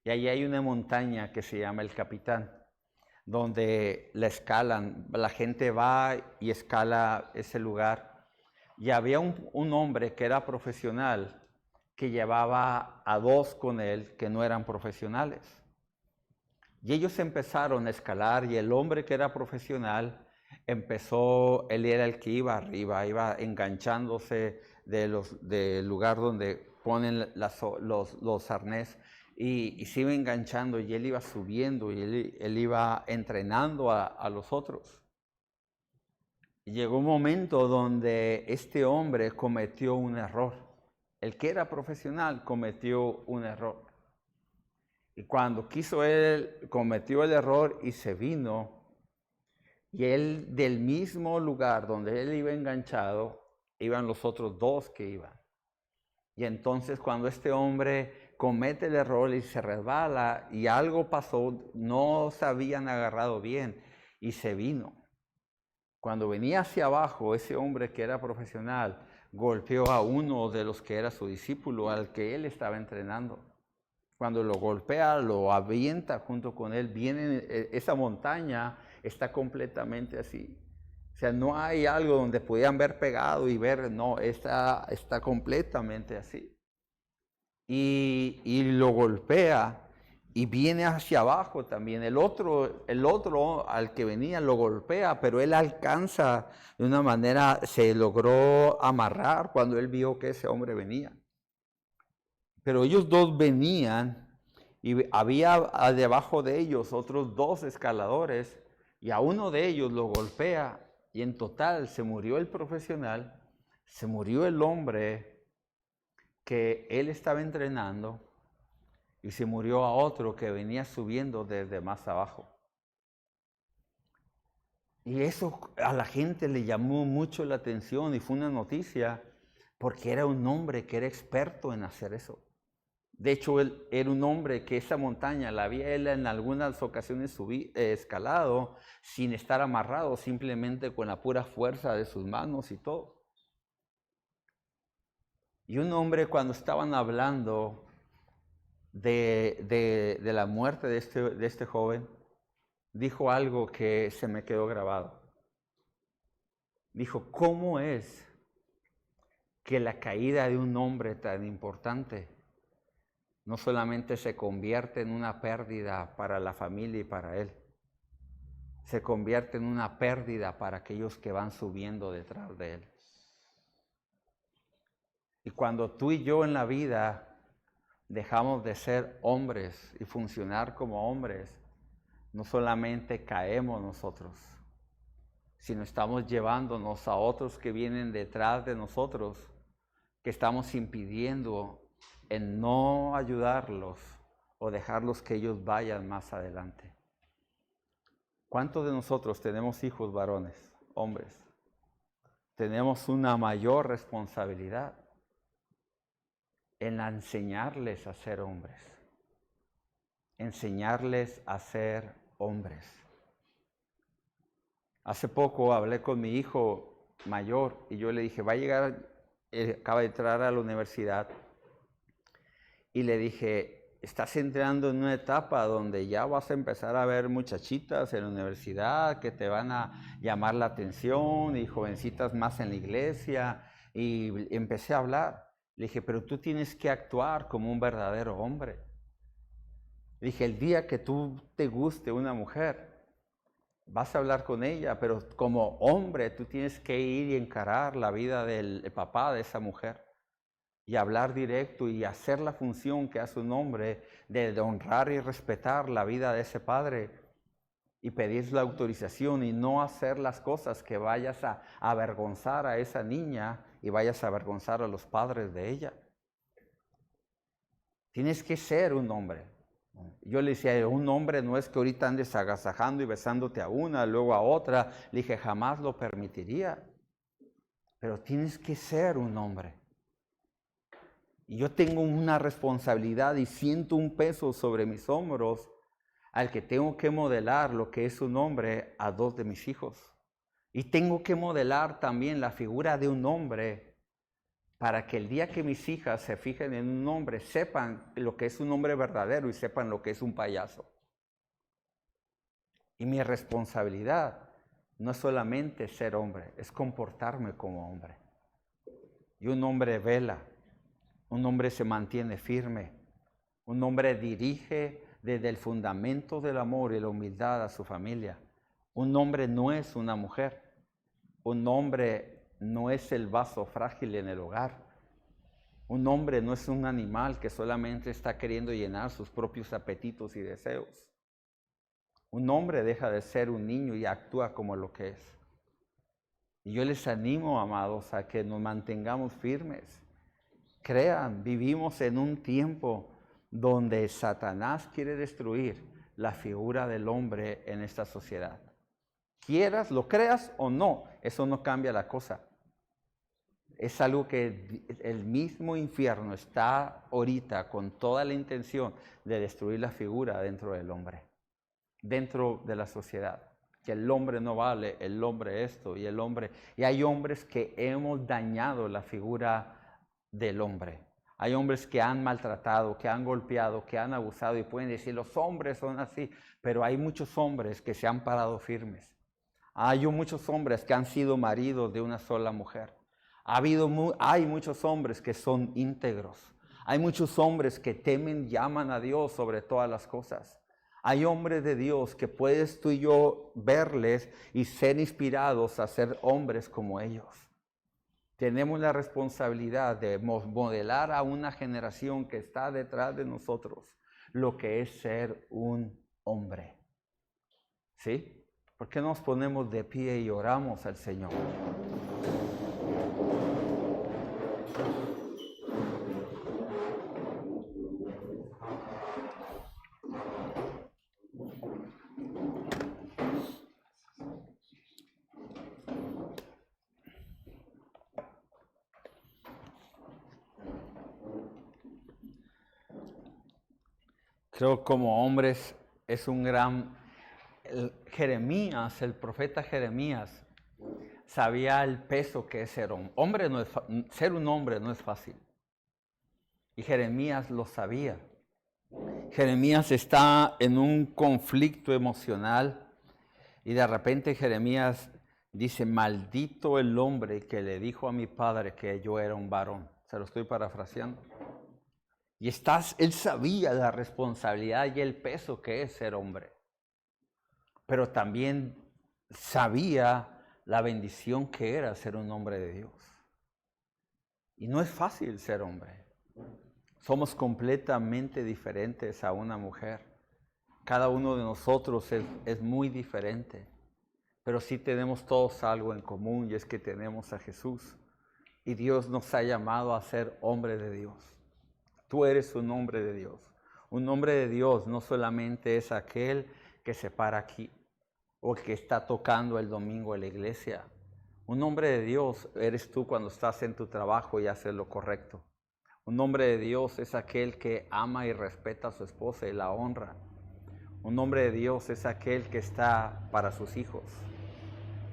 Y ahí hay una montaña que se llama El Capitán, donde la escalan, la gente va y escala ese lugar. Y había un hombre que era profesional, que llevaba a dos con él que no eran profesionales. Y ellos empezaron a escalar y el hombre que era profesional empezó, él era el que iba arriba, iba enganchándose del lugar donde ponen los arnés y se iba enganchando y él iba subiendo y él iba entrenando a los otros. Y llegó un momento donde este hombre cometió un error. El que era profesional cometió un error. Y cuando quiso él, cometió el error y se vino. Y él, del mismo lugar donde él iba enganchado, iban los otros dos que iban. Y entonces cuando este hombre comete el error y se resbala y algo pasó, no se habían agarrado bien y se vino. Cuando venía hacia abajo, ese hombre que era profesional golpeó a uno de los que era su discípulo, al que él estaba entrenando. Cuando lo golpea, lo avienta junto con él, viene esa montaña, está completamente así. O sea, no hay algo donde pudieran ver pegado y ver, no, está completamente así. Y lo golpea y viene hacia abajo también. El otro al que venía lo golpea, pero él alcanza de una manera, se logró amarrar cuando él vio que ese hombre venía. Pero ellos dos venían y había debajo de ellos otros dos escaladores y a uno de ellos lo golpea y en total se murió el profesional, se murió el hombre que él estaba entrenando y se murió a otro que venía subiendo desde más abajo. Y eso a la gente le llamó mucho la atención y fue una noticia porque era un hombre que era experto en hacer eso. De hecho, él era un hombre que esa montaña la había él en algunas ocasiones escalado sin estar amarrado, simplemente con la pura fuerza de sus manos y todo. Y un hombre, cuando estaban hablando de la muerte de este joven, dijo algo que se me quedó grabado. Dijo, ¿cómo es que la caída de un hombre tan importante no solamente se convierte en una pérdida para la familia y para él, se convierte en una pérdida para aquellos que van subiendo detrás de él? Y cuando tú y yo en la vida dejamos de ser hombres y funcionar como hombres, no solamente caemos nosotros, sino estamos llevándonos a otros que vienen detrás de nosotros, que estamos impidiendo en no ayudarlos o dejarlos que ellos vayan más adelante. ¿Cuántos de nosotros tenemos hijos varones, hombres? Tenemos una mayor responsabilidad en enseñarles a ser hombres, enseñarles a ser hombres. Hace poco hablé con mi hijo mayor y yo le dije, va a llegar, acaba de entrar a la universidad, y le dije, estás entrando en una etapa donde ya vas a empezar a ver muchachitas en la universidad que te van a llamar la atención y jovencitas más en la iglesia. Y empecé a hablar. Le dije, pero tú tienes que actuar como un verdadero hombre. Dije, el día que tú te guste una mujer, vas a hablar con ella, pero como hombre tú tienes que ir y encarar la vida del papá de esa mujer y hablar directo y hacer la función que hace un hombre de honrar y respetar la vida de ese padre y pedir la autorización y no hacer las cosas que vayas a avergonzar a esa niña y vayas a avergonzar a los padres de ella. Tienes que ser un hombre. Yo le decía, un hombre no es que ahorita andes agasajando y besándote a una, luego a otra. Le dije, jamás lo permitiría. Pero tienes que ser un hombre. Y yo tengo una responsabilidad y siento un peso sobre mis hombros al que tengo que modelar lo que es un hombre a 2 de mis hijos. Y tengo que modelar también la figura de un hombre para que el día que mis hijas se fijen en un hombre, sepan lo que es un hombre verdadero y sepan lo que es un payaso. Y mi responsabilidad no es solamente ser hombre, es comportarme como hombre. Y un hombre vela, un hombre se mantiene firme, un hombre dirige desde el fundamento del amor y la humildad a su familia. Un hombre no es una mujer, un hombre no es el vaso frágil en el hogar. Un hombre no es un animal que solamente está queriendo llenar sus propios apetitos y deseos. Un hombre deja de ser un niño y actúa como lo que es. Y yo les animo, amados, a que nos mantengamos firmes. Crean, vivimos en un tiempo donde Satanás quiere destruir la figura del hombre en esta sociedad. Quieras, lo creas o no, eso no cambia la cosa. Es algo que el mismo infierno está ahorita con toda la intención de destruir la figura dentro del hombre, dentro de la sociedad. Que el hombre no vale, el hombre esto y el hombre. Y hay hombres que hemos dañado la figura del hombre. Hay hombres que han maltratado, que han golpeado, que han abusado y pueden decir los hombres son así, pero hay muchos hombres que se han parado firmes. Hay muchos hombres que han sido maridos de una sola mujer. Hay muchos hombres que son íntegros. Hay muchos hombres que temen, llaman a Dios sobre todas las cosas. Hay hombres de Dios que puedes tú y yo verles y ser inspirados a ser hombres como ellos. Tenemos la responsabilidad de modelar a una generación que está detrás de nosotros lo que es ser un hombre. ¿Sí? ¿Por qué nos ponemos de pie y oramos al Señor? Creo como hombres es un gran... Jeremías, el profeta Jeremías, sabía el peso que es ser hombre. Ser un hombre no es fácil. Y Jeremías lo sabía. Jeremías está en un conflicto emocional y de repente Jeremías dice, maldito el hombre que le dijo a mi padre que yo era un varón. Se lo estoy parafraseando. Y él sabía la responsabilidad y el peso que es ser hombre. Pero también sabía la bendición que era ser un hombre de Dios. Y no es fácil ser hombre. Somos completamente diferentes a una mujer. Cada uno de nosotros es muy diferente. Pero sí tenemos todos algo en común y es que tenemos a Jesús. Y Dios nos ha llamado a ser hombres de Dios. Tú eres un hombre de Dios. Un hombre de Dios no solamente es aquel que se para aquí o el que está tocando el domingo en la iglesia. Un hombre de Dios eres tú cuando estás en tu trabajo y haces lo correcto. Un hombre de Dios es aquel que ama y respeta a su esposa y la honra. Un hombre de Dios es aquel que está para sus hijos.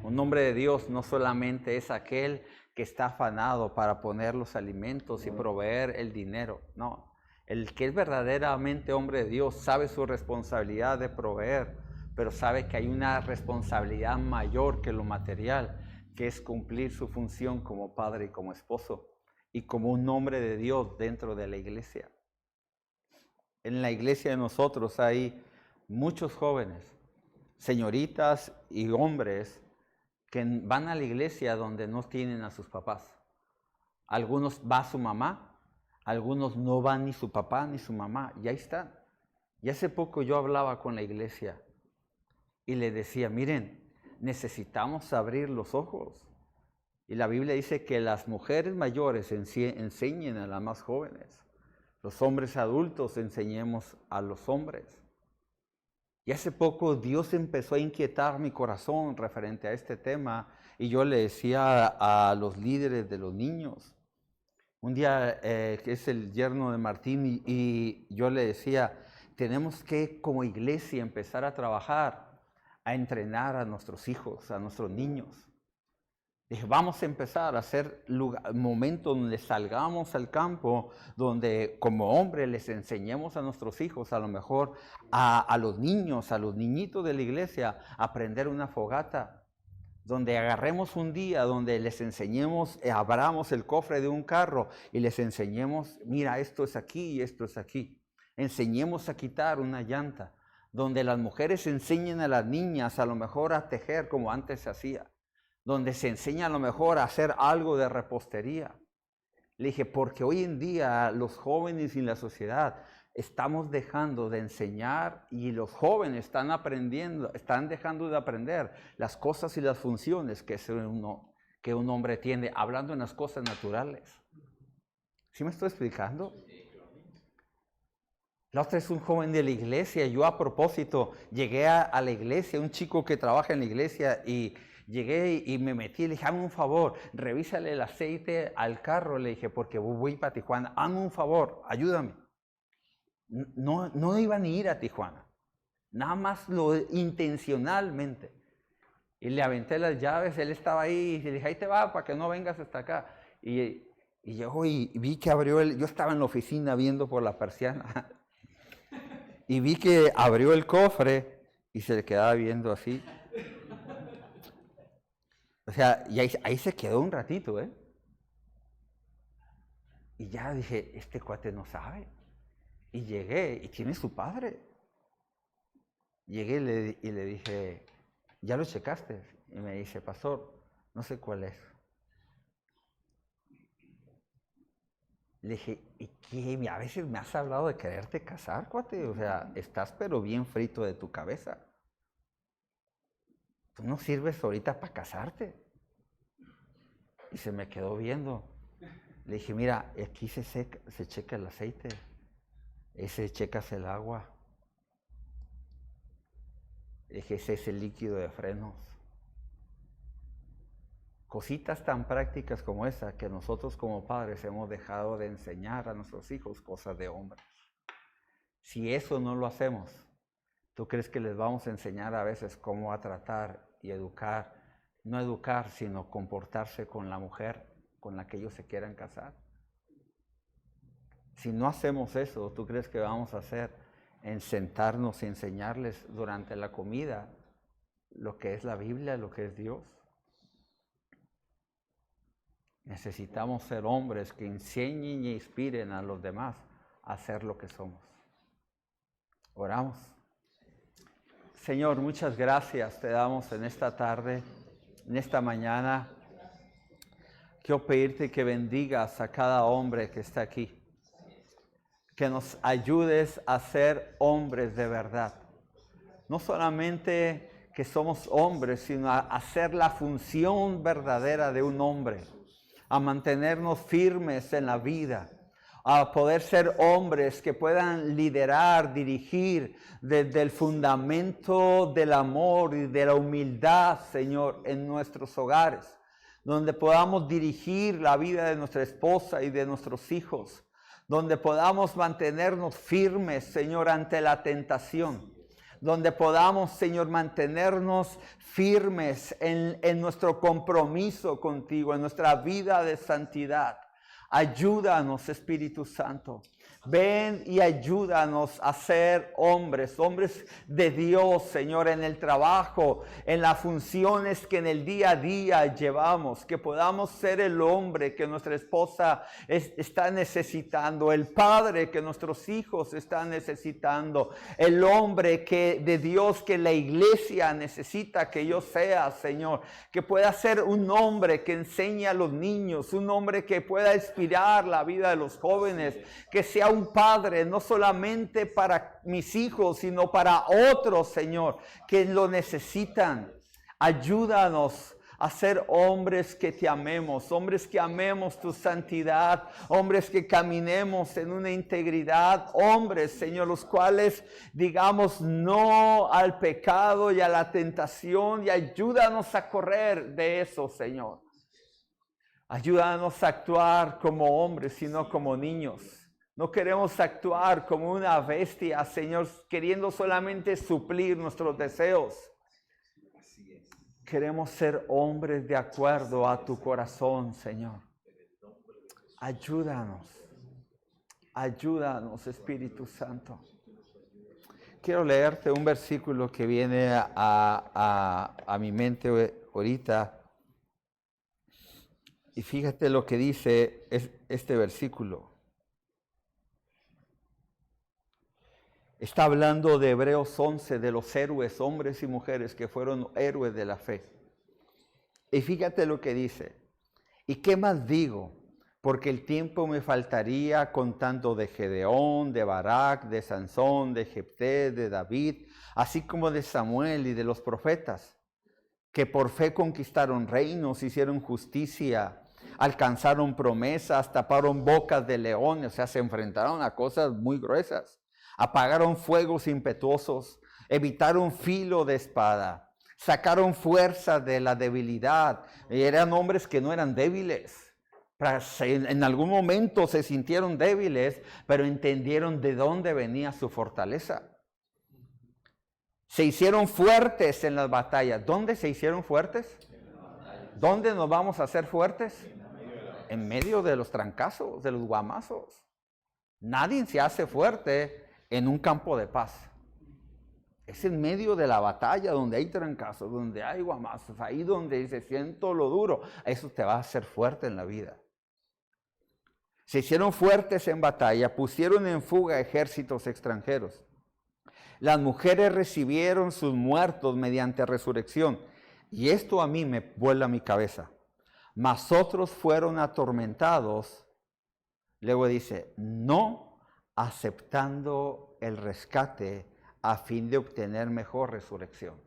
Un hombre de Dios no solamente es aquel que está afanado para poner los alimentos y proveer el dinero. No, el que es verdaderamente hombre de Dios sabe su responsabilidad de proveer, pero sabe que hay una responsabilidad mayor que lo material, que es cumplir su función como padre y como esposo y como un hombre de Dios dentro de la iglesia. En la iglesia de nosotros hay muchos jóvenes, señoritas y hombres que van a la iglesia donde no tienen a sus papás. Algunos va su mamá, algunos no van ni su papá ni su mamá, y ahí están. Y hace poco yo hablaba con la iglesia y le decía, miren, necesitamos abrir los ojos. Y la Biblia dice que las mujeres mayores enseñen a las más jóvenes. Los hombres adultos enseñemos a los hombres. Y hace poco Dios empezó a inquietar mi corazón referente a este tema, y yo le decía a los líderes de los niños, un día que es el yerno de Martín, y yo le decía, tenemos que como iglesia empezar a trabajar, a entrenar a nuestros hijos, a nuestros niños. Dije, vamos a empezar a hacer momentos donde salgamos al campo, donde como hombres les enseñemos a nuestros hijos, a lo mejor a los niños, a los niñitos de la iglesia, a aprender una fogata, donde agarremos un día, donde les enseñemos, abramos el cofre de un carro y les enseñemos, mira, esto es aquí y esto es aquí. Enseñemos a quitar una llanta, donde las mujeres enseñen a las niñas a lo mejor a tejer como antes se hacía, donde se enseña a lo mejor a hacer algo de repostería. Le dije, porque hoy en día los jóvenes y la sociedad estamos dejando de enseñar, y los jóvenes están dejando de aprender las cosas y las funciones que un hombre tiene, hablando en las cosas naturales. ¿Sí me estoy explicando? La otra es un joven de la iglesia. Yo a propósito llegué a la iglesia, un chico que trabaja en la iglesia, y llegué y me metí, le dije, hazme un favor, revísale el aceite al carro, le dije, porque voy para Tijuana, hazme un favor, ayúdame. No iba ni a ir a Tijuana, nada más intencionalmente. Y le aventé las llaves, él estaba ahí, y le dije, ahí te va, para que no vengas hasta acá. Y llegó y vi que abrió yo estaba en la oficina viendo por la persiana, y vi que abrió el cofre y se le quedaba viendo así. O sea, y ahí se quedó un ratito, ¿eh? Y ya dije, este cuate no sabe. Y llegué, y tiene su padre. Llegué y le dije, ¿ya lo checaste? Y me dice, pastor, no sé cuál es. Le dije, ¿y qué? A veces me has hablado de quererte casar, cuate. O sea, estás pero bien frito de tu cabeza. Tú no sirves ahorita para casarte. Y se me quedó viendo. Le dije, mira, aquí se checa el aceite. Ese checas el agua. Le dije, ese es el líquido de frenos. Cositas tan prácticas como esa que nosotros como padres hemos dejado de enseñar a nuestros hijos, cosas de hombres. Si eso no lo hacemos, ¿tú crees que les vamos a enseñar a veces cómo a tratar y educar? No educar, sino comportarse con la mujer con la que ellos se quieran casar. Si no hacemos eso, ¿tú crees que vamos a hacer en sentarnos y enseñarles durante la comida lo que es la Biblia, lo que es Dios? Necesitamos ser hombres que enseñen y inspiren a los demás a ser lo que somos. Oramos. Señor, muchas gracias te damos en esta tarde, en esta mañana. Quiero pedirte que bendigas a cada hombre que está aquí. Que nos ayudes a ser hombres de verdad. No solamente que somos hombres, sino a hacer la función verdadera de un hombre. A mantenernos firmes en la vida. A poder ser hombres que puedan liderar, dirigir desde el fundamento del amor y de la humildad, Señor, en nuestros hogares. Donde podamos dirigir la vida de nuestra esposa y de nuestros hijos. Donde podamos mantenernos firmes, Señor, ante la tentación. Donde podamos, Señor, mantenernos firmes en nuestro compromiso contigo, en nuestra vida de santidad. Ayúdanos, Espíritu Santo. Ven y ayúdanos a ser hombres, hombres de Dios, Señor, en el trabajo, en las funciones que en el día a día llevamos, que podamos ser el hombre que nuestra esposa está necesitando, el padre que nuestros hijos están necesitando, el hombre de Dios que la iglesia necesita que yo sea, Señor, que pueda ser un hombre que enseñe a los niños, un hombre que pueda inspirar la vida de los jóvenes, que sea un padre no solamente para mis hijos, sino para otros, Señor, que lo necesitan. Ayúdanos a ser hombres que te amemos, hombres que amemos tu santidad, hombres que caminemos en una integridad, hombres, Señor, los cuales digamos no al pecado y a la tentación, y ayúdanos a correr de eso, Señor. Ayúdanos a actuar como hombres, sino como niños. No queremos actuar como una bestia, Señor, queriendo solamente suplir nuestros deseos. Queremos ser hombres de acuerdo a tu corazón, Señor. Ayúdanos. Ayúdanos, Espíritu Santo. Quiero leerte un versículo que viene a mi mente ahorita. Y fíjate lo que dice este versículo. Está hablando de Hebreos 11, de los héroes, hombres y mujeres que fueron héroes de la fe. Y fíjate lo que dice. ¿Y qué más digo? Porque el tiempo me faltaría contando de Gedeón, de Barak, de Sansón, de Jefté, de David, así como de Samuel y de los profetas, que por fe conquistaron reinos, hicieron justicia, alcanzaron promesas, taparon bocas de leones, o sea, se enfrentaron a cosas muy gruesas. Apagaron fuegos impetuosos, evitaron filo de espada, sacaron fuerza de la debilidad. Eran hombres que no eran débiles. En algún momento se sintieron débiles, pero entendieron de dónde venía su fortaleza. Se hicieron fuertes en las batallas. ¿Dónde se hicieron fuertes? ¿Dónde nos vamos a hacer fuertes? En medio de los trancazos, de los guamazos. Nadie se hace fuerte en un campo de paz. Es en medio de la batalla donde hay trancazos, donde hay guamazos, ahí donde se siente lo duro. Eso te va a hacer fuerte en la vida. Se hicieron fuertes en batalla, pusieron en fuga ejércitos extranjeros. Las mujeres recibieron sus muertos mediante resurrección. Y esto a mí me vuela mi cabeza. Mas otros fueron atormentados. Luego dice, no aceptando el rescate a fin de obtener mejor resurrección.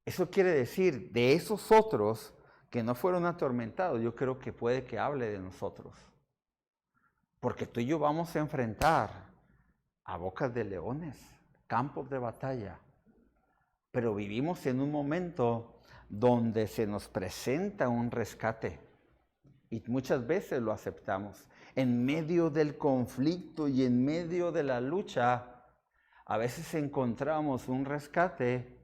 Eso quiere decir, de esos otros que no fueron atormentados, yo creo que puede que hable de nosotros. Porque tú y yo vamos a enfrentar a bocas de leones, campos de batalla. Pero vivimos en un momento donde se nos presenta un rescate. Y muchas veces lo aceptamos. En medio del conflicto y en medio de la lucha, a veces encontramos un rescate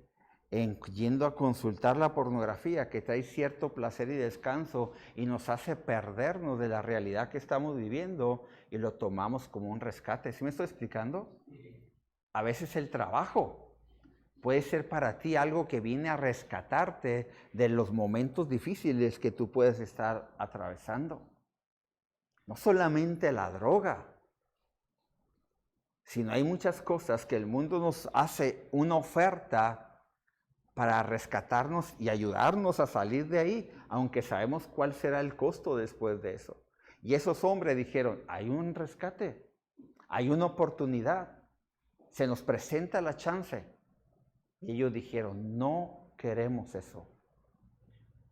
yendo a consultar la pornografía que trae cierto placer y descanso y nos hace perdernos de la realidad que estamos viviendo y lo tomamos como un rescate. ¿Sí me estoy explicando? A veces el trabajo puede ser para ti algo que viene a rescatarte de los momentos difíciles que tú puedes estar atravesando. No solamente la droga, sino hay muchas cosas que el mundo nos hace una oferta para rescatarnos y ayudarnos a salir de ahí, aunque sabemos cuál será el costo después de eso. Y esos hombres dijeron, hay un rescate, hay una oportunidad, se nos presenta la chance. Y ellos dijeron, no queremos eso.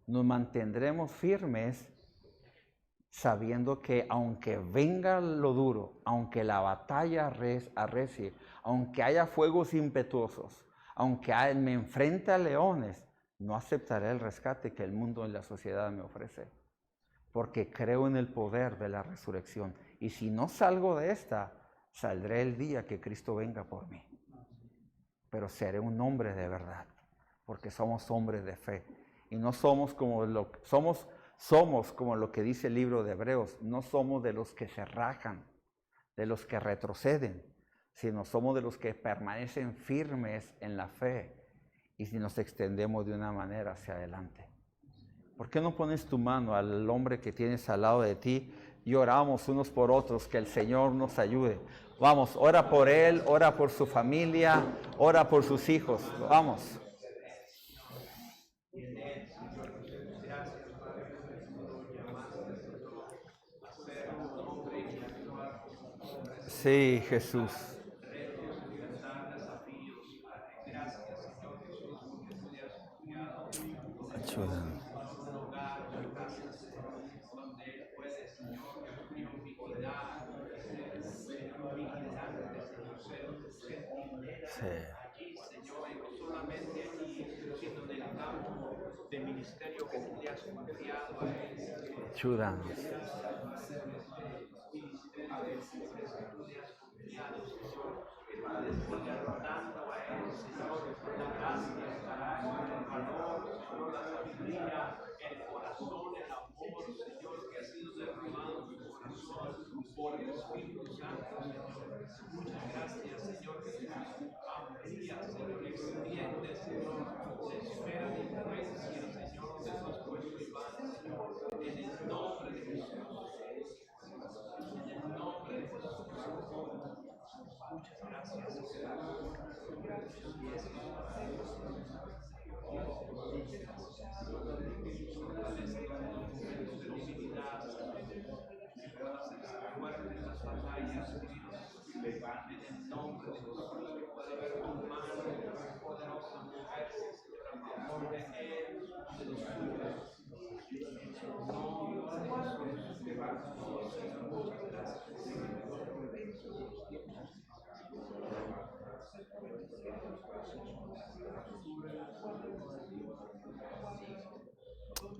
Nos mantendremos firmes sabiendo que aunque venga lo duro, aunque la batalla arrecie, aunque haya fuegos impetuosos, aunque me enfrente a leones, no aceptaré el rescate que el mundo y la sociedad me ofrece. Porque creo en el poder de la resurrección. Y si no salgo de esta, saldré el día que Cristo venga por mí. Pero seré un hombre de verdad, porque somos hombres de fe. Y no somos como somos como lo que dice el libro de Hebreos, no somos de los que se rajan, de los que retroceden, sino somos de los que permanecen firmes en la fe y si nos extendemos de una manera hacia adelante. ¿Por qué no pones tu mano al hombre que tienes al lado de ti y oramos unos por otros, que el Señor nos ayude? Vamos, ora por él, ora por su familia, ora por sus hijos. Vamos. Sí, Jesús. Ayúdanos. Sí. Ayúdanos.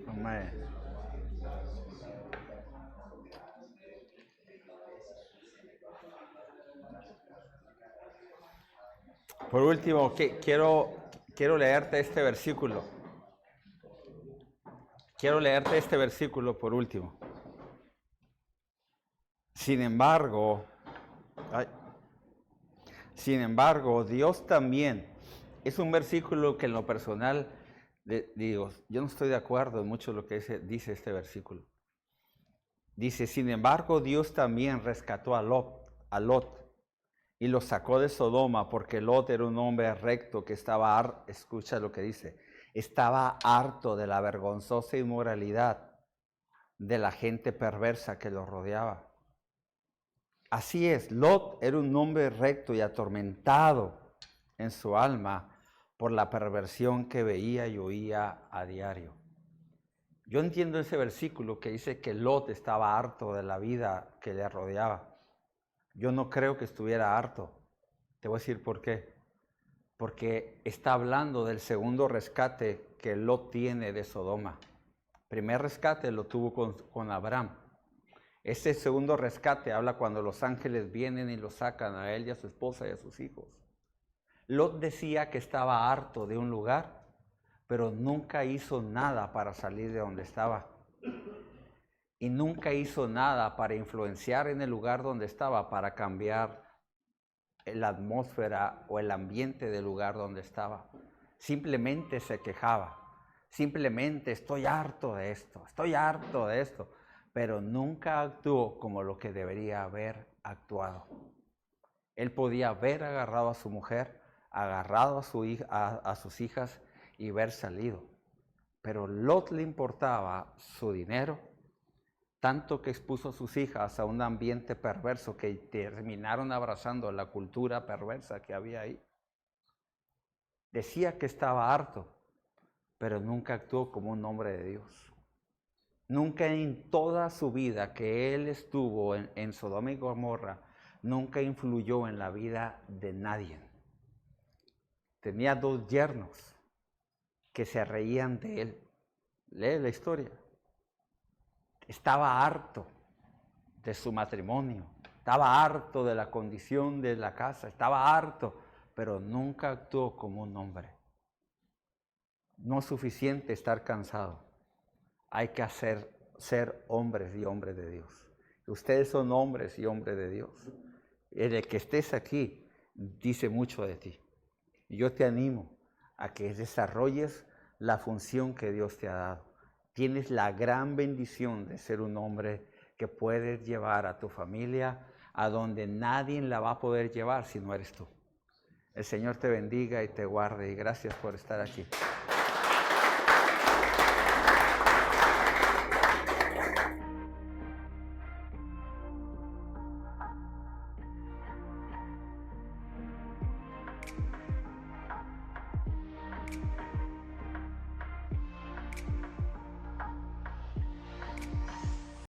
Amén. Por último, quiero leerte este versículo. Quiero leerte este versículo por último. Sin embargo, Dios también, es un versículo que en lo personal, digo, yo no estoy de acuerdo en mucho de lo que dice este versículo. Dice, sin embargo, Dios también rescató a Lot y lo sacó de Sodoma porque Lot era un hombre recto que estaba, escucha lo que dice, estaba harto de la vergonzosa inmoralidad de la gente perversa que lo rodeaba. Así es, Lot era un hombre recto y atormentado en su alma por la perversión que veía y oía a diario. Yo entiendo ese versículo que dice que Lot estaba harto de la vida que le rodeaba. Yo no creo que estuviera harto. Te voy a decir por qué. Porque está hablando del segundo rescate que Lot tiene de Sodoma. Primer rescate lo tuvo con Abraham. Ese segundo rescate habla cuando los ángeles vienen y lo sacan a él y a su esposa y a sus hijos. Lot decía que estaba harto de un lugar, pero nunca hizo nada para salir de donde estaba. Y nunca hizo nada para influenciar en el lugar donde estaba, para cambiar la atmósfera o el ambiente del lugar donde estaba. Simplemente se quejaba. Simplemente estoy harto de esto, pero nunca actuó como lo que debería haber actuado. Él podía haber agarrado a su mujer, agarrado a sus hijas y haber salido. Pero Lot le importaba su dinero, tanto que expuso a sus hijas a un ambiente perverso que terminaron abrazando la cultura perversa que había ahí. Decía que estaba harto, pero nunca actuó como un hombre de Dios. Nunca en toda su vida que él estuvo en Sodoma y Gomorra, nunca influyó en la vida de nadie. Tenía 2 yernos que se reían de él. Lee la historia. Estaba harto de su matrimonio, estaba harto de la condición de la casa, estaba harto, pero nunca actuó como un hombre. No es suficiente estar cansado, hay que ser hombres y hombres de Dios. Ustedes son hombres y hombres de Dios. El que estés aquí dice mucho de ti. Yo te animo a que desarrolles la función que Dios te ha dado. Tienes la gran bendición de ser un hombre que puedes llevar a tu familia a donde nadie la va a poder llevar si no eres tú. El Señor te bendiga y te guarde, y gracias por estar aquí.